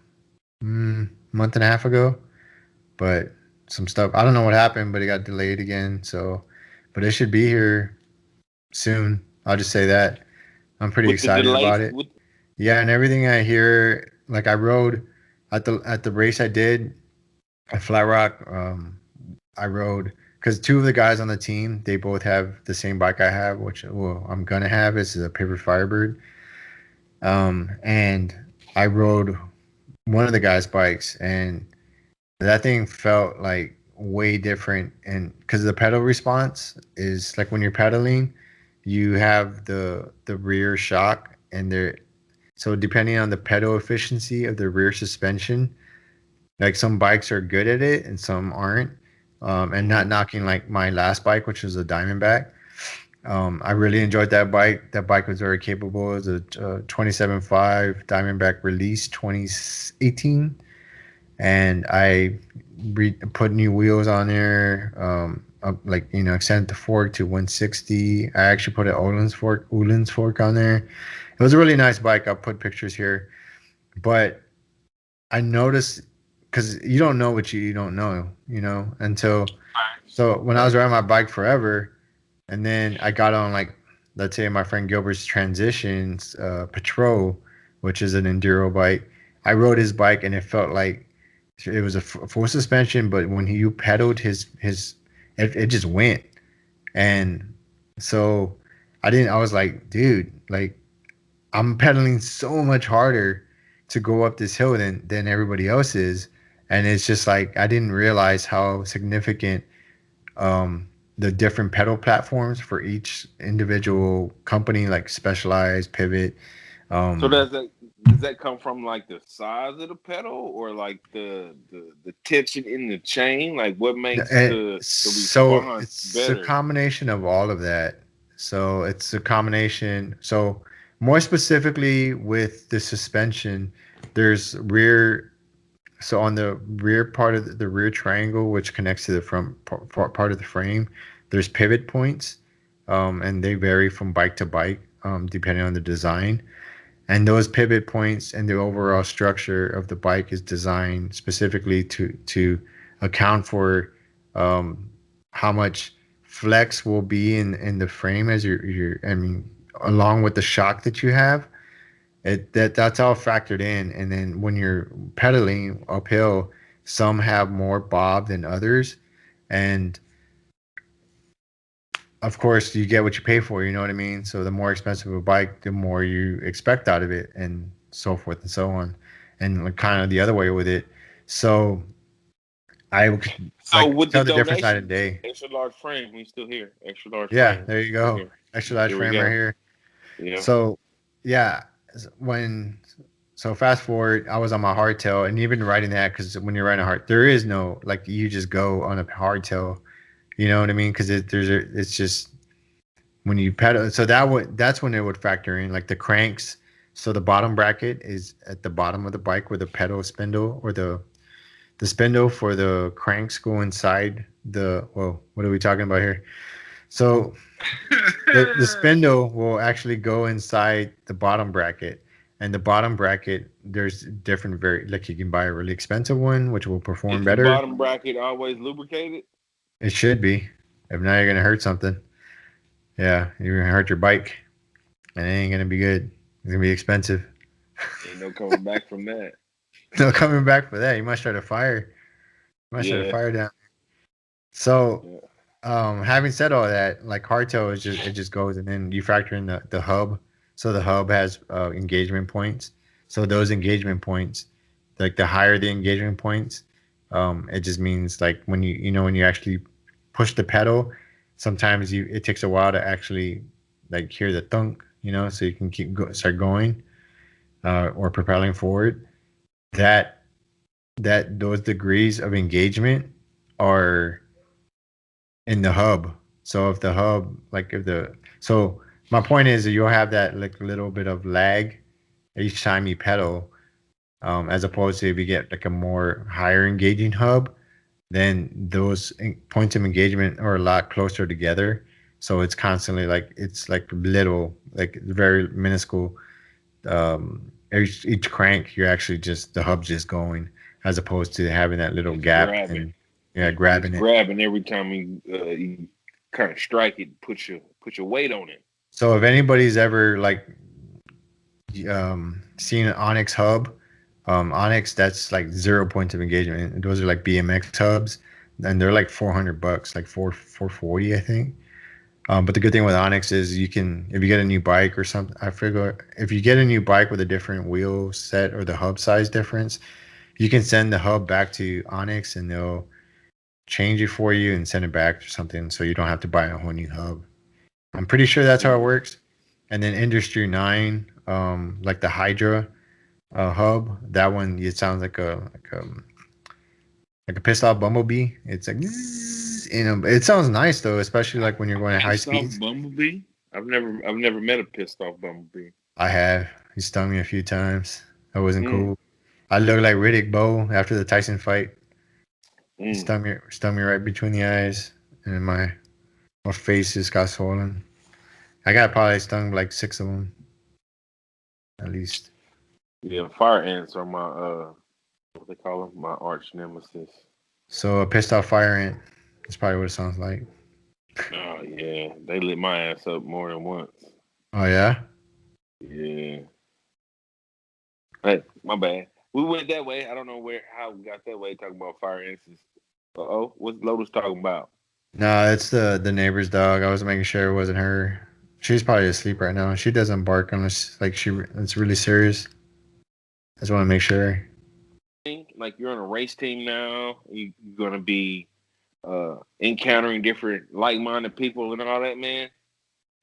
S1: month and a half ago, but some stuff, I don't know what happened, but it got delayed again. So, but it should be here soon. I'll just say that. I'm pretty
S2: With the
S1: excited
S2: delay,
S1: about it. Yeah, and everything I hear, like I rode at the race I did at Flat Rock. I rode because two of the guys on the team, they both have the same bike I have, which well, I'm gonna have is a Pivot Firebird. And I rode one of the guys' bikes, and that thing felt like way different. And because the pedal response is like when you're pedaling, you have the rear shock, and there. So depending on the pedal efficiency of the rear suspension, like some bikes are good at it and some aren't. And not
S2: Mm-hmm.
S1: knocking like my last bike, which was a Diamondback. I really enjoyed that bike. That bike was very capable. It was a 27.5 Diamondback release 2018. And I put new wheels on there. Like extended the fork to 160. I actually put an Uhlens fork on there. It was a really nice bike. I'll put pictures here. But I noticed because you don't know what you don't know, until so when I was riding my bike forever, and then I got on like let's say my friend Gilbert's Transitions Patrol, which is an enduro bike. I rode his bike and it felt like it was a full suspension, but when you pedaled it just went. And so I was like, dude, like I'm pedaling so much harder to go up this hill than everybody else is. And it's just like I didn't realize how significant um, the different pedal platforms for each individual company, like Specialized, Pivot.
S2: So
S1: Um,
S2: does that come from like the size of the pedal or like the tension in the chain? Like what makes the
S1: so
S2: response
S1: it's a
S2: better?
S1: combination of all of that. So it's a combination. So more specifically with the suspension, there's rear. So on the rear part of the rear triangle, which connects to the front part of the frame, there's pivot points, and they vary from bike to bike, depending on the design. And those pivot points and the overall structure of the bike is designed specifically to account for um, how much flex will be in the frame as you're I mean along with the shock that you have. That's all factored in. And then when you're pedaling uphill, some have more bob than others. And of course, you get what you pay for. You know what I mean? So the more expensive a bike, the more you expect out of it, and so forth and so on. And like, kind of the other way with it. So I could
S2: So
S1: like
S2: with the
S1: tell the difference night and
S2: donations,
S1: day.
S2: extra large frame, we still here. Extra large
S1: Yeah,
S2: frame,
S1: there you
S2: still
S1: go.
S2: here.
S1: Extra large
S2: Here we
S1: frame right
S2: go.
S1: here.
S2: Yeah.
S1: So yeah, when so fast forward, I was on my hardtail, and even riding that because when you're riding a hard, there is no like you just go on a hardtail. You know what I mean? Because it's just when you pedal. So that's when it would factor in like the cranks. So the bottom bracket is at the bottom of the bike where the pedal spindle or the spindle for the cranks go inside the. Whoa, what are we talking about here? So the spindle will actually go inside the bottom bracket. And the bottom bracket, there's different like you can buy a really expensive one, which will perform
S2: Is the
S1: better.
S2: bottom bracket always lubricated?
S1: It should be. If not, you're gonna hurt something. Yeah, you're gonna hurt your bike, and it ain't gonna be good. It's gonna be expensive.
S2: Ain't no coming back from that.
S1: No coming back for that. You might start a fire. You might start a
S2: Yeah.
S1: fire down. So,
S2: Yeah.
S1: having said all that, like hardtail is just it just goes, and then you factor in the hub. So the hub has engagement points. So those engagement points, like the higher the engagement points, it just means like when when you actually push the pedal, sometimes it takes a while to actually like hear the thunk, so you can start going or propelling forward. That those degrees of engagement are in the hub. So if the hub, like if the, so my point is that you'll have that like little bit of lag each time you pedal, as opposed to if you get like a more higher engaging hub, then those points of engagement are a lot closer together. So it's constantly like it's like little, like very minuscule. Each crank, you're actually just the hub's just going, as opposed to having that little
S2: It's
S1: gap
S2: grabbing.
S1: and yeah,
S2: It's
S1: grabbing it.
S2: grabbing every time you kind of strike it. Put your weight on it.
S1: So if anybody's ever like seen an Onyx hub. Onyx, that's like 0 points of engagement. Those are like BMX hubs, and they're like $400, like 440, I think. But the good thing with Onyx is you can, if you get a new bike or something, I figure if you get a new bike with a different wheel set or the hub size difference, you can send the hub back to Onyx and they'll change it for you and send it back or something, so you don't have to buy a whole new hub. I'm pretty sure that's how it works. And then Industry 9, like the Hydra hub, that one it sounds like a pissed off bumblebee. It's like zzz, it sounds nice though, especially like when you're going at high
S2: Pissed off
S1: speeds.
S2: bumblebee? I've never met a pissed off bumblebee.
S1: I have. He stung me a few times. That wasn't
S2: Mm,
S1: cool. I looked like Riddick Bowe after the Tyson fight. He
S2: mm.
S1: stung me right between the eyes, and my face just got swollen. I got probably stung like six of them at least.
S2: Yeah, fire ants are my what they call them, my arch nemesis.
S1: So a pissed off fire ant. That's probably what it sounds like.
S2: Oh yeah, they lit my ass up more than once.
S1: Oh yeah.
S2: Yeah. Hey, my bad. We went that way. I don't know how we got that way talking about fire ants. What's Lotus talking about?
S1: No, it's the neighbor's dog. I was making sure it wasn't her. She's probably asleep right now. She doesn't bark unless like it's really serious. I just want to make sure.
S2: Like you're on a race team now. You're gonna be encountering different like-minded people and all that, man.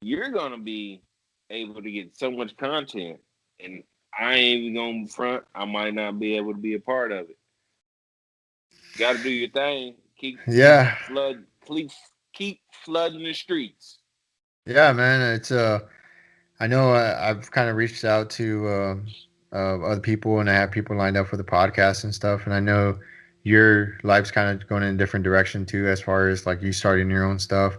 S2: You're gonna be able to get so much content, and I ain't even gonna front. I might not be able to be a part of it. Got to do your thing.
S1: Yeah,
S2: Keep keep flooding the streets.
S1: yeah, man. I know I've kind of reached out to other people, and I have people lined up for the podcast and stuff. And I know your life's kind of going in a different direction too, as far as like you starting your own stuff.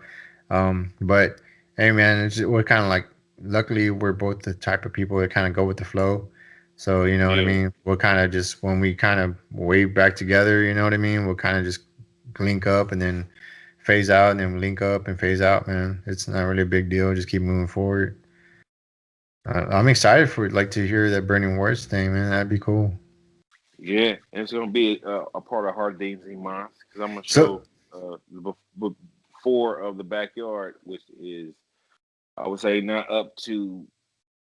S1: But hey, man, we're kind of like, luckily, we're both the type of people that kind of go with the flow. So you know what I
S2: Yeah,
S1: mean. We'll kind of just when we kind of wave back together, you know what I mean. We'll kind of just link up and then phase out, and then link up and phase out. Man, it's not really a big deal. Just keep moving forward. I'm excited for like to hear that Burning Words thing, man. That'd be cool.
S2: yeah. And it's gonna be a part of Hard Days and Moss because I'm gonna
S1: So
S2: show before of the backyard, which is I would say not up to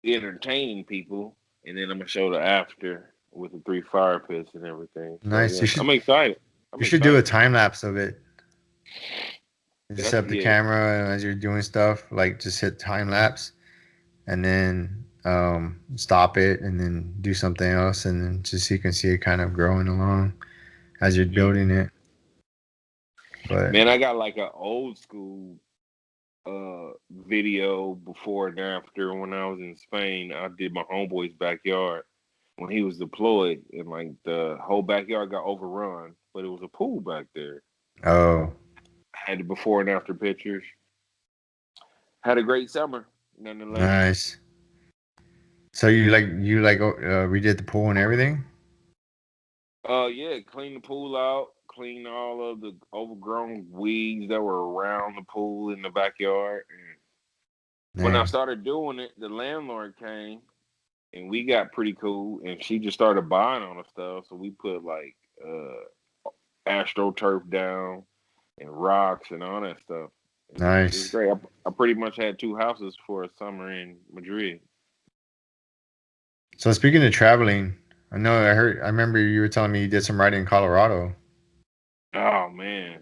S2: entertaining people, and then I'm gonna show the after with the three fire pits and everything. So
S1: nice.
S2: yeah, I'm excited. I'm
S1: You should do a
S2: excited.
S1: time lapse of it. You just
S2: That's
S1: set up the
S2: yeah,
S1: camera and as you're doing stuff, like just hit time lapse and then stop it and then do something else and then just so you can see it kind of growing along as you're
S2: yeah.
S1: building it. But
S2: Man, I got like an old school video before and after when I was in Spain. I did my homeboy's backyard when he was deployed, and like the whole backyard got overrun, but it was a pool back there.
S1: oh,
S2: I had the before and after pictures. Had a great summer, nonetheless.
S1: nice. So redid the pool and everything?
S2: Yeah, clean the pool out, clean all of the overgrown weeds that were around the pool in the backyard. And when I
S1: Dang.
S2: started doing it, the landlord came and we got pretty cool, and she just started buying on the stuff. So we put like astroturf down and rocks and all that stuff. It was
S1: Nice.
S2: great. I pretty much had two houses for a summer in Madrid.
S1: So speaking of traveling, I remember you were telling me you did some riding in Colorado.
S2: Oh man,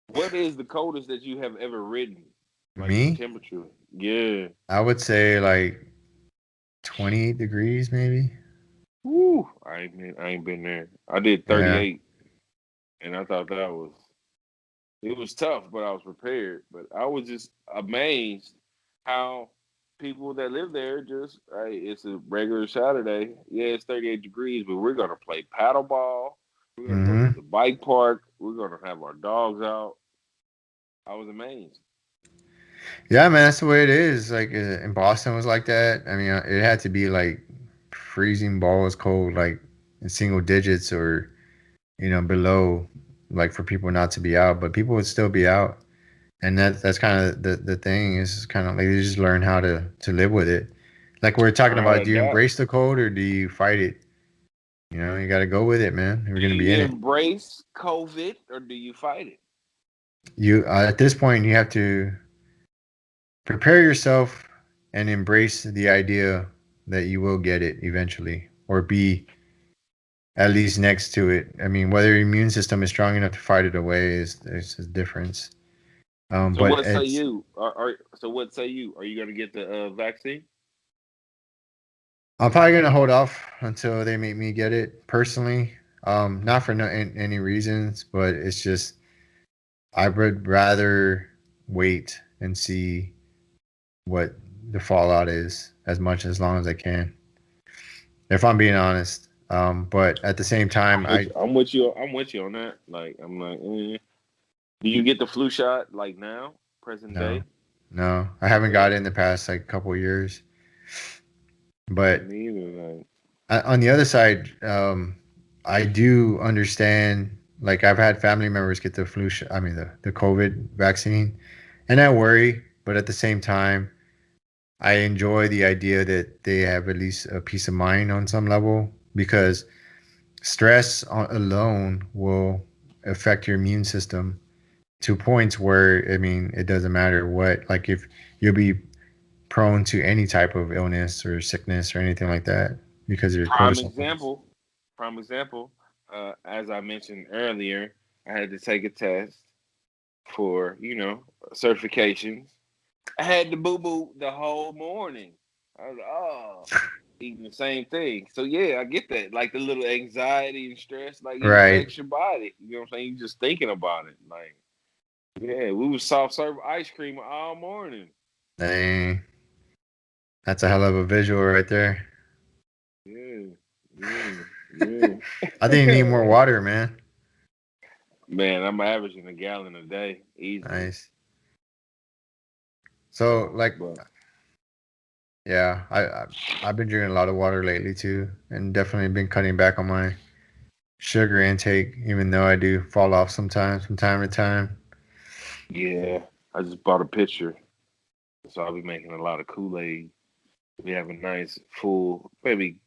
S2: what is the coldest that you have ever ridden? Like the
S1: Me?
S2: temperature? Yeah.
S1: I would say like 28 degrees maybe.
S2: Woo. I ain't been there. I did
S1: Yeah.
S2: 38, and I thought that was it was tough, but I was prepared. But I was just amazed how people that live there just, hey, it's a regular Saturday. Yeah, it's 38 degrees, but we're gonna play paddleball. We're gonna go to
S1: Hmm.
S2: the bike park. We're gonna have our dogs out. I was amazed.
S1: Yeah, man, that's the way it is. Like in Boston was like that. I mean, it had to be like freezing balls cold, like in single digits or below, like for people not to be out, but people would still be out. And that's kind of the thing is kind of like you just learn how to live with it. Like we're talking
S2: Learn how to
S1: about, do you
S2: adapt.
S1: embrace the cold or do you fight it? You know, you got to go with it, man. We're
S2: Do
S1: gonna be in
S2: you
S1: it.
S2: embrace COVID or do you fight it?
S1: You at this point, you have to prepare yourself and embrace the idea that you will get it eventually, or be at least next to it. I mean, whether your immune system is strong enough to fight it away is a difference.
S2: So
S1: But
S2: what say
S1: it's
S2: you? So what say you? Are you gonna get the vaccine?
S1: I'm probably gonna hold off until they make me get it personally. Not for any reasons, but it's just I would rather wait and see what the fallout is as long as I can. If I'm being honest. But at the same time,
S2: I'm with you. I'm with you. I'm with you on that. Like I'm like, do you get the flu shot like now, present
S1: no,
S2: day?
S1: no, I haven't got
S2: Yeah,
S1: it in the past like couple years.
S2: me
S1: But
S2: neither. Like,
S1: on the other side, I do understand. Like I've had family members get the flu shot. I mean the COVID vaccine, and I worry. But at the same time, I enjoy the idea that they have at least a peace of mind on some level because alone will affect your immune system to points where I mean it doesn't matter what. Like if you'll be prone to any type of illness or sickness or anything like that because of your
S2: prime
S1: cortisol levels.
S2: example. Prime example. As I mentioned earlier, I had to take a test for certifications. I had to boo boo the whole morning. I was like, oh, eating the same thing. So yeah, I get that. Like the little anxiety and stress, like it
S1: Right.
S2: affects your body. You know what I'm saying? You just thinking about it. Like, yeah, we was soft serve ice cream all morning.
S1: Dang. That's a hell of a visual right there.
S2: Yeah, yeah, yeah.
S1: I think you need more water, man.
S2: Man, I'm averaging a gallon a day easily.
S1: Nice. So like
S2: But
S1: yeah, I've been drinking a lot of water lately too, and definitely been cutting back on my sugar intake, even though I do fall off sometimes from time to time.
S2: yeah, I just bought a pitcher, so I'll be making a lot of Kool-Aid. We have a nice full, maybe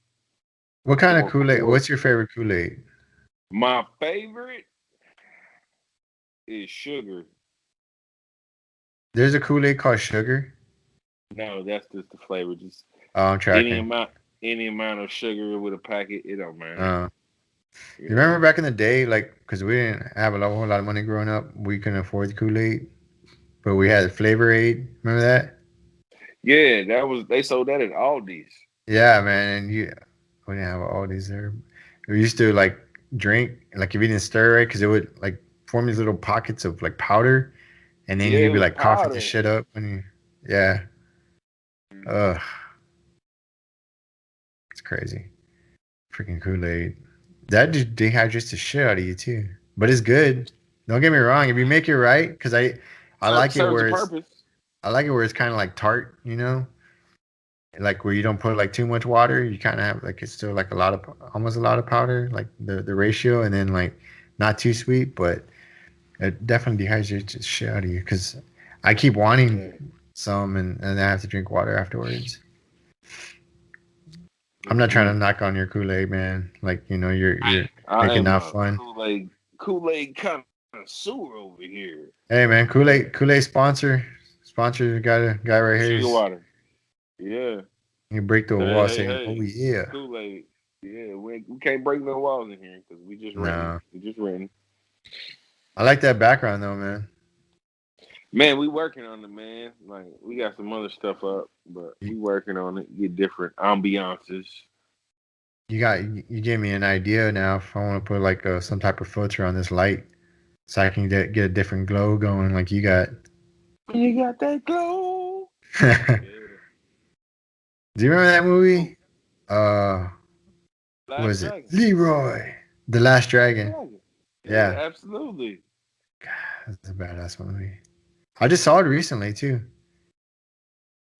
S1: What kind of
S2: four
S1: Kool-Aid?
S2: quart.
S1: What's your favorite Kool-Aid?
S2: My favorite is sugar.
S1: There's a Kool-Aid called Sugar.
S2: No, that's just the flavor. Just
S1: Oh, I'm
S2: any
S1: tracking.
S2: amount, any amount of sugar with a packet, it don't matter.
S1: Uh, you
S2: Yeah,
S1: remember back in the day, like, because we didn't have whole lot of money growing up, we couldn't afford Kool-Aid, but we had Flavor Aid. Remember that?
S2: yeah, that was they sold that at Aldi's.
S1: Yeah, man. And we didn't have all these there. We used to like drink, like if you didn't stir it, because it would like form these little pockets of like powder, and then
S2: Yeah,
S1: you'd
S2: it
S1: be
S2: was
S1: like coughing this
S2: powder.
S1: shit up when you, yeah. Ugh, it's crazy. Freaking Kool-Aid. That just dehydrates the shit out of you too. But it's good. Don't get me wrong. If you make it right, because I like it
S2: Serves a
S1: where
S2: purpose.
S1: it's kind of like tart, you know, like where you don't put like too much water. You kind of have like it's still like almost a lot of powder, like the ratio, and then like not too sweet, but it definitely dehydrates the shit out of you. Because I keep wanting
S2: Yeah,
S1: some, and I have to drink water afterwards. I'm not trying to
S2: mm-mm.
S1: knock on your Kool-Aid, man. Like you're
S2: I
S1: making
S2: am
S1: that
S2: a
S1: fun.
S2: Kool-Aid connoisseur over here.
S1: Hey man, Kool-Aid sponsor the guy right here.
S2: Sugar water. Yeah.
S1: He break the
S2: Hey,
S1: wall
S2: hey,
S1: saying, "Oh
S2: hey.
S1: yeah."
S2: Kool-Aid. Yeah, we can't break no walls in here because we just renting.
S1: No,
S2: We just renting.
S1: I like that background though, man.
S2: Man, we working on it, man. Like we got some other stuff up, but
S1: You,
S2: we working on it. Get different ambiances.
S1: you gave me an idea now. If I want to put like some type of filter on this light, so I can get a different glow going, like you got.
S2: You got that glow.
S1: Do
S2: Yeah.
S1: you remember that
S2: Who?
S1: movie? Uh, what
S2: Last
S1: was it?
S2: Dragon.
S1: Leroy, the Last
S2: Last
S1: Dragon.
S2: Dragon. Yeah,
S1: Yeah,
S2: absolutely.
S1: that's a badass movie. I just saw it recently too.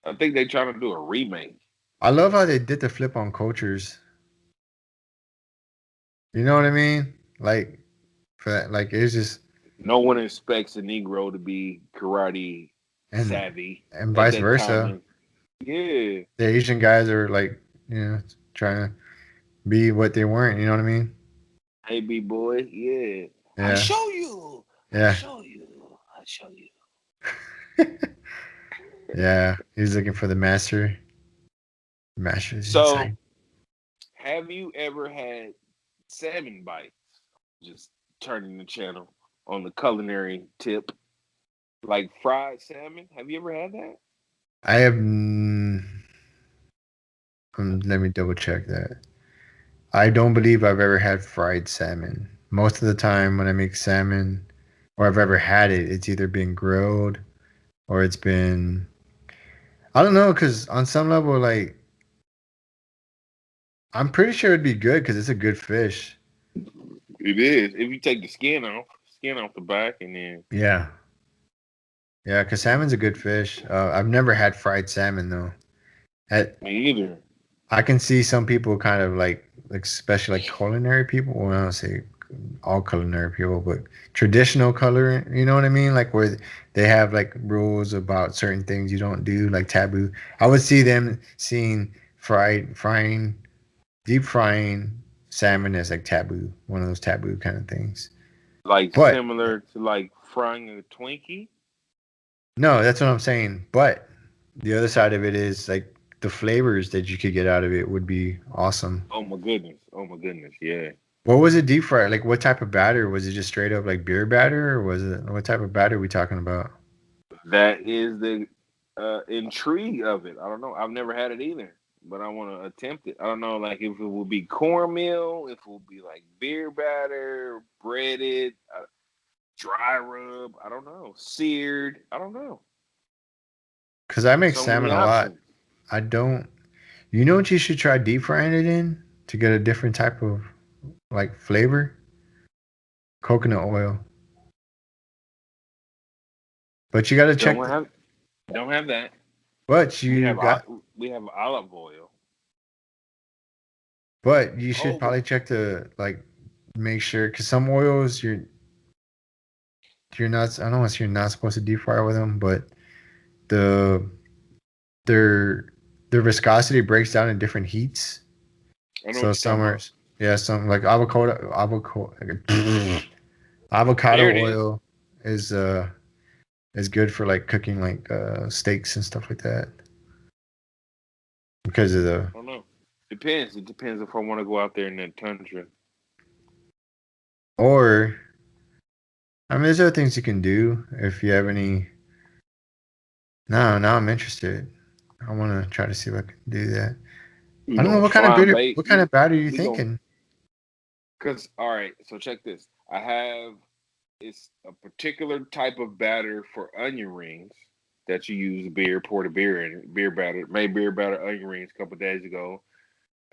S2: I think they trying to do a remake.
S1: I love how they did the flip on cultures. You know what I mean? Like for that, like it's just
S2: No one expects a Negro to be karate
S1: and
S2: savvy
S1: and
S2: at
S1: vice
S2: that
S1: versa.
S2: time. Yeah.
S1: The Asian guys are like, trying to be what they weren't. You know what I mean?
S2: Hey, big boy. Yeah. I
S1: Yeah,
S2: show you. I
S1: yeah,
S2: show you. I show you.
S1: yeah. He's looking for the master. Master's
S2: So,
S1: inside.
S2: have you ever had salmon bites? Just turning the channel on the culinary tip, like fried salmon. Have you ever had that?
S1: I have. Let me double check that. I don't believe I've ever had fried salmon. Most of the time when I make salmon, or I've ever had it, it's either been grilled or it's been. I don't know, because on some level, like I'm pretty sure it'd be good because it's a good fish.
S2: It is. If you take the skin off the back, and then
S1: Yeah, yeah, because salmon's a good fish. I've never had fried salmon though. I,
S2: me either.
S1: I can see some people kind of like especially like culinary people. Well, I don't say all culinary people, but traditional color. You know what I mean? Like where they have like rules about certain things you don't do, like taboo. I would see them seeing deep frying salmon as like taboo, one of those taboo kind of things.
S2: Like
S1: But
S2: similar to like frying a Twinkie.
S1: no, that's what I'm saying. But the other side of it is like the flavors that you could get out of it would be awesome.
S2: Oh my goodness. Oh my goodness. Yeah.
S1: What was it deep fried? Like what type of batter? Was it just straight up like beer batter or was it what type of batter are we talking about?
S2: That is the intrigue of it. I don't know. I've never had it either, but I want to attempt it. I don't know, like if it will be cornmeal, if it will be like beer batter, breaded, dry rub. I don't know. Seared. I don't know.
S1: Because I make
S2: So many
S1: salmon a lot.
S2: options.
S1: I don't. You know what you should try deep frying it in to get a different type of like flavor? Coconut oil. But you got to check.
S2: Don't have don't have that.
S1: But
S2: We
S1: you
S2: have
S1: got.
S2: we have olive oil.
S1: But you should
S2: Oh, but
S1: probably check to like make sure because some oils you're not. I don't want to say you're not supposed to deep fry with them, but the their their viscosity breaks down in different heats.
S2: I know
S1: So
S2: what you're
S1: some
S2: talking
S1: are
S2: about.
S1: yeah, some like avocado
S2: There it is.
S1: oil is is good for like cooking like steaks and stuff like that because of the
S2: I don't know. Depends. It depends if I want to go out there in that tundra.
S1: or I mean there's other things you can do if you have any. No, now I'm interested. I want to try to see if I can do that.
S2: You
S1: I don't know
S2: gonna
S1: what kind of
S2: fly
S1: bitter,
S2: bait?
S1: what kind of batter are you
S2: We gonna
S1: thinking?
S2: Cause all right. So check this. I have it's a particular type of batter for onion rings that you use beer, pour the beer in it. Beer batter, made beer batter onion rings a couple of days ago.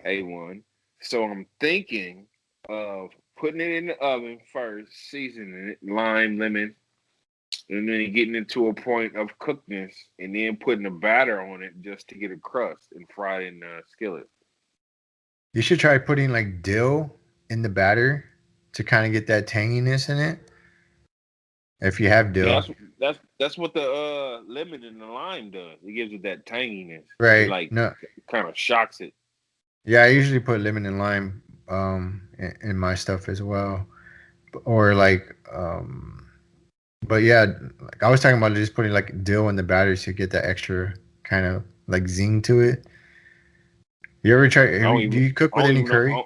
S2: A1. So I'm thinking of putting it in the oven first, seasoning it, lime, lemon, and then getting it to a point of cookedness, and then putting the batter on it just to get a crust and fry it in the skillet.
S1: You should try putting like dill in the batter to kind of get that tanginess in it. If you have
S2: Yeah,
S1: dill,
S2: that's what the lemon and the lime does. It gives it that tanginess. It
S1: right?
S2: like
S1: No,
S2: kind of shocks it.
S1: yeah, I usually put lemon and lime in my stuff as well, or like but yeah, like I was talking about just putting like dill in the batter to get that extra kind of like zing to it. You ever try? Do you cook
S2: I
S1: with
S2: don't
S1: any
S2: even know
S1: curry?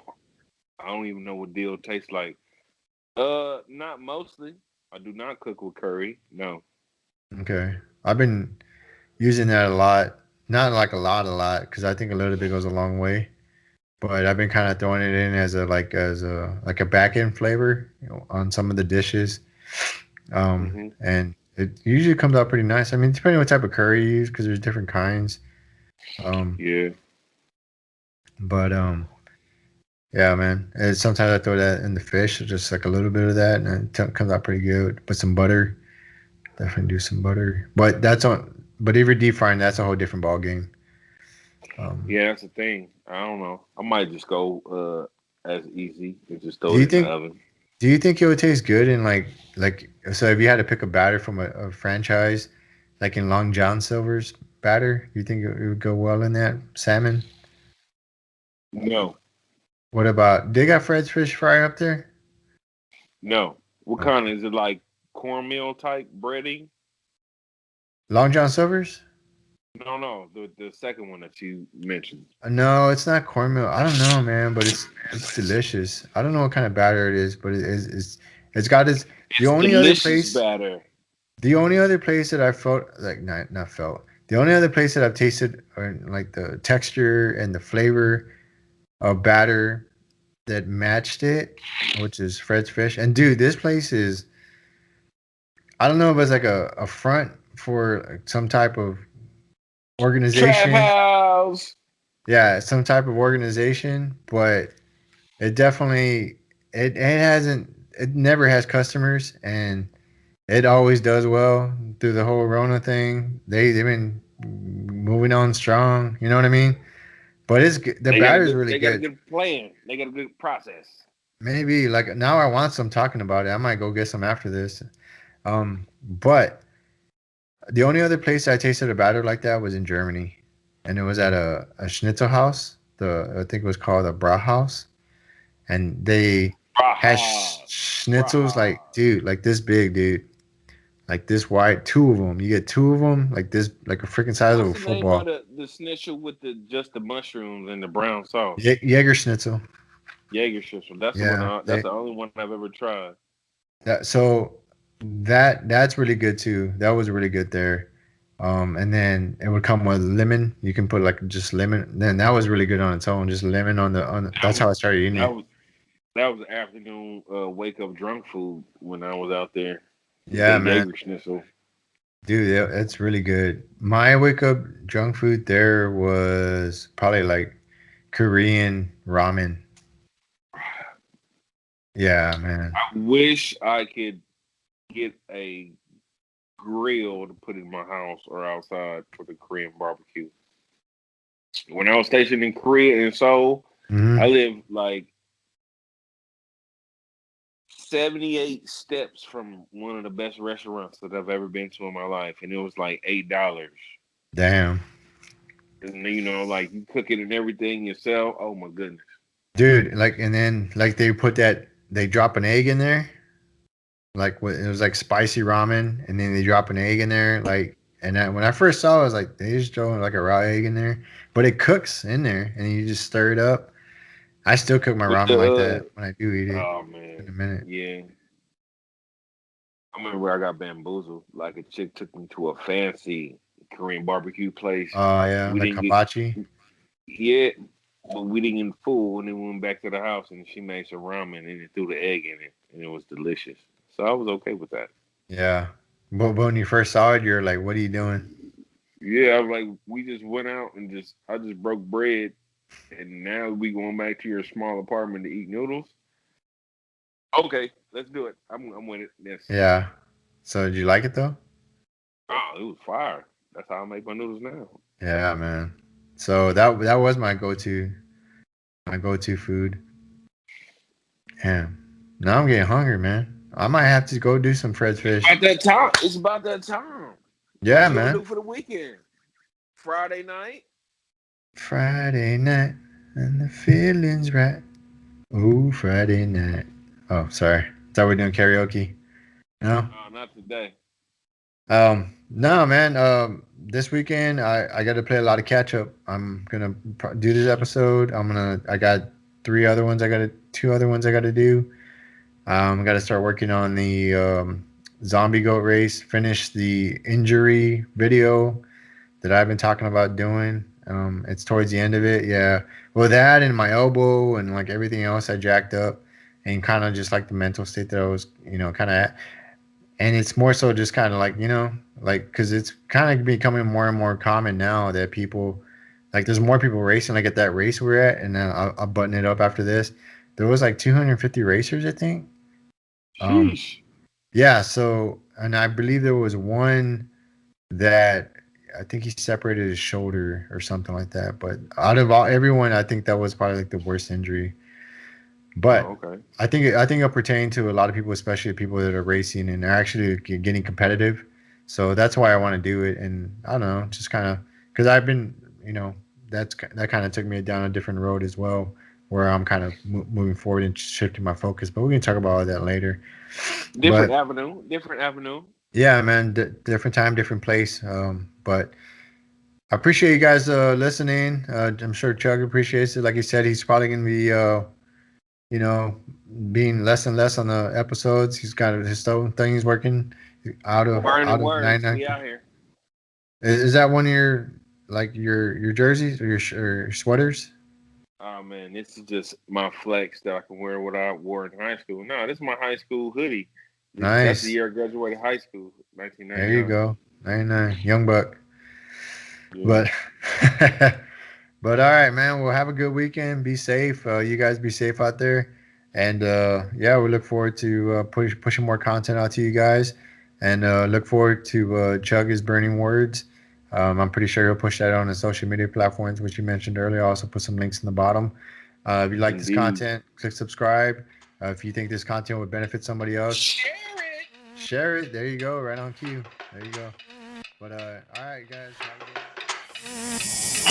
S2: I don't even know what dill tastes like. Not mostly. I do not cook with curry. No.
S1: Okay, I've been using that a lot. Not like a lot, because I think a little bit goes a long way. But I've been kind of throwing it in as a like a back end flavor, on some of the dishes.
S2: Hmm.
S1: And it usually comes out pretty nice. I mean, depending on what type of curry you use, because there's different kinds. Um,
S2: Yeah.
S1: but yeah, man. Sometimes I throw that in the fish, just like a little bit of that, and it comes out pretty good. Put some butter. Definitely do some butter. But that's on. But if you're deep frying, that's a whole different ball game. Um,
S2: Yeah, that's the thing. I don't know. I might just go as easy and just
S1: do
S2: throw it
S1: you
S2: in the
S1: think?
S2: oven.
S1: Do you think it would taste good in like so if you had to pick a batter from a franchise, like in Long John Silver's batter? Do you think it would go well in that salmon?
S2: No,
S1: What about they got Fred's fish fry up there?
S2: no. What
S1: Okay.
S2: kind is it like cornmeal type breading?
S1: Long John Silver's?
S2: No, no. The second one that you mentioned.
S1: No, it's not cornmeal. I don't know, man, but it's delicious. I don't know what kind of batter it is, but it's got its the
S2: It's
S1: only other
S2: delicious
S1: place
S2: batter.
S1: the only other place that I felt like not felt the only other place that I've tasted or like the texture and the flavor of batter that matched it, which is Fred's Fish. And dude, this place is I don't know if it's like a front for like some type of
S2: Trap
S1: organization.
S2: house.
S1: Yeah, some type of organization, but it definitely it hasn't it never has customers and it always does well through the whole Rona thing. They've been moving on strong, you know what I mean? But the batter is really
S2: They got a
S1: good.
S2: good plan. They got a good process.
S1: Maybe like now I want some talking about it. I might go get some after this. But the only other place I tasted a batter like that was in Germany, and it was at a schnitzel house. I think it was called the Bra House, and they had
S2: Braha.
S1: schnitzels
S2: Braha.
S1: like dude, like this big, dude, like this wide. Two of them. You get two of them, like this, like a freaking size of
S2: What's
S1: a
S2: the name of
S1: football.
S2: the schnitzel with the just the mushrooms and the brown sauce?
S1: Jaeger schnitzel.
S2: Jaeger schnitzel. That's the one.
S1: Yeah,
S2: That's
S1: they
S2: the only one I've ever tried.
S1: that so that's really good too. That was really good there. And then it would come with lemon. You can put like just lemon. Then that was really good on its own. Just lemon
S2: That
S1: that's
S2: was
S1: how I started eating
S2: that
S1: it.
S2: was afternoon wake up drunk food when I was out there. Get
S1: Yeah,
S2: that
S1: man.
S2: Jaeger schnitzel.
S1: Dude, it's really good. My wake up junk food there was probably like Korean ramen. Yeah, man.
S2: Wish I could get a grill to put in my house or outside for the Korean barbecue. When I was stationed in Korea in Seoul, I
S1: Hmm.
S2: lived like 78 steps from one of the best restaurants that I've ever been to in my life, and it was like $8.
S1: Damn.
S2: And like you cook it and everything yourself. Oh my goodness!
S1: Dude, like and then like they drop an egg in there. Like what it was like spicy ramen and then they drop an egg in there like and then when I first saw it I was like they just throw like a raw egg in there. But it cooks in there and you just stir it up. I still cook my
S2: With
S1: ramen like
S2: the
S1: that when I do eat it
S2: oh
S1: in
S2: man,
S1: a minute.
S2: yeah. I remember I got bamboozled. Like a chick took me to a fancy Korean barbecue place.
S1: Oh yeah,
S2: We
S1: like
S2: didn't get
S1: hibachi.
S2: yeah, but we didn't get full, and then we went back to the house and she made some ramen and then threw the egg in it, and it was delicious. So I was okay with that.
S1: Yeah. But when you first saw it, you're like, what are you doing?
S2: Yeah, I was like, we just went out and I just broke bread, and now we going back to your small apartment to eat noodles. Okay, let's do it. I'm with it. Yes.
S1: Yeah. So did you like it though?
S2: Oh, it was fire. That's how I make my noodles now.
S1: Yeah, man. So that was my go to food. Yeah. Now I'm getting hungry, man. I might have to go do some Fred's fish.
S2: About that time. It's about that time.
S1: Yeah,
S2: What you gonna
S1: man.
S2: do for the weekend? Friday night?
S1: Friday night and the feeling's right. Oh, Friday night. Oh, sorry. Thought we are doing karaoke. No.
S2: Not today.
S1: No, man. This weekend I got to play a lot of catch up. I'm gonna do this episode. I got two other ones I got to do. I got to start working on the zombie goat race. Finish the injury video that I've been talking about doing. It's towards the end of it. Yeah. Well, that and my elbow and like everything else I jacked up and kind of just like the mental state that I was, kind of at. And it's more so just kind of like, like, cause it's kind of becoming more and more common now that people, like, there's more people racing, like at that race we're at. And then I'll button it up after this. There was like 250 racers, I think. Um,
S2: Sheesh.
S1: yeah. So, and I believe there was one that I think he separated his shoulder or something like that. But out of everyone, I think that was probably like the worst injury. But
S2: Oh, okay.
S1: I think it'll pertain to a lot of people, especially people that are racing and are actually getting competitive. So that's why I want to do it. And I don't know, just kind of because I've been, that kind of took me down a different road as well, where I'm kind of moving forward and shifting my focus. But we can talk about all that later.
S2: Different
S1: But
S2: avenue, different avenue.
S1: yeah, man, different time, different place. But I appreciate you guys listening. I'm sure Chugg appreciates it. Like he said, he's probably gonna be you know, being less and less on the episodes. He's got his own thing he's working
S2: Burning
S1: out of
S2: words. We
S1: 99.
S2: out here.
S1: Is that one of your like your jerseys or your sweaters?
S2: Oh man, this is just my flex that I can wear what I wore in high school. No, this is my high school hoodie. That's the
S1: Nice.
S2: year I graduated high school,
S1: There you
S2: 1999.
S1: go. 99. Young buck.
S2: Yeah.
S1: But but all right, man. Well, have a good weekend. Be safe. You guys be safe out there. And yeah, we look forward to pushing more content out to you guys. And look forward to Chug his burning words. I'm pretty sure he'll push that on the social media platforms, which you mentioned earlier. I'll also put some links in the bottom. If you like this
S2: Indeed.
S1: content, click subscribe. If you think this content would benefit somebody else,
S2: Share it.
S1: share it. There you go. Right on cue. There you go. But all right, guys. Have a good one.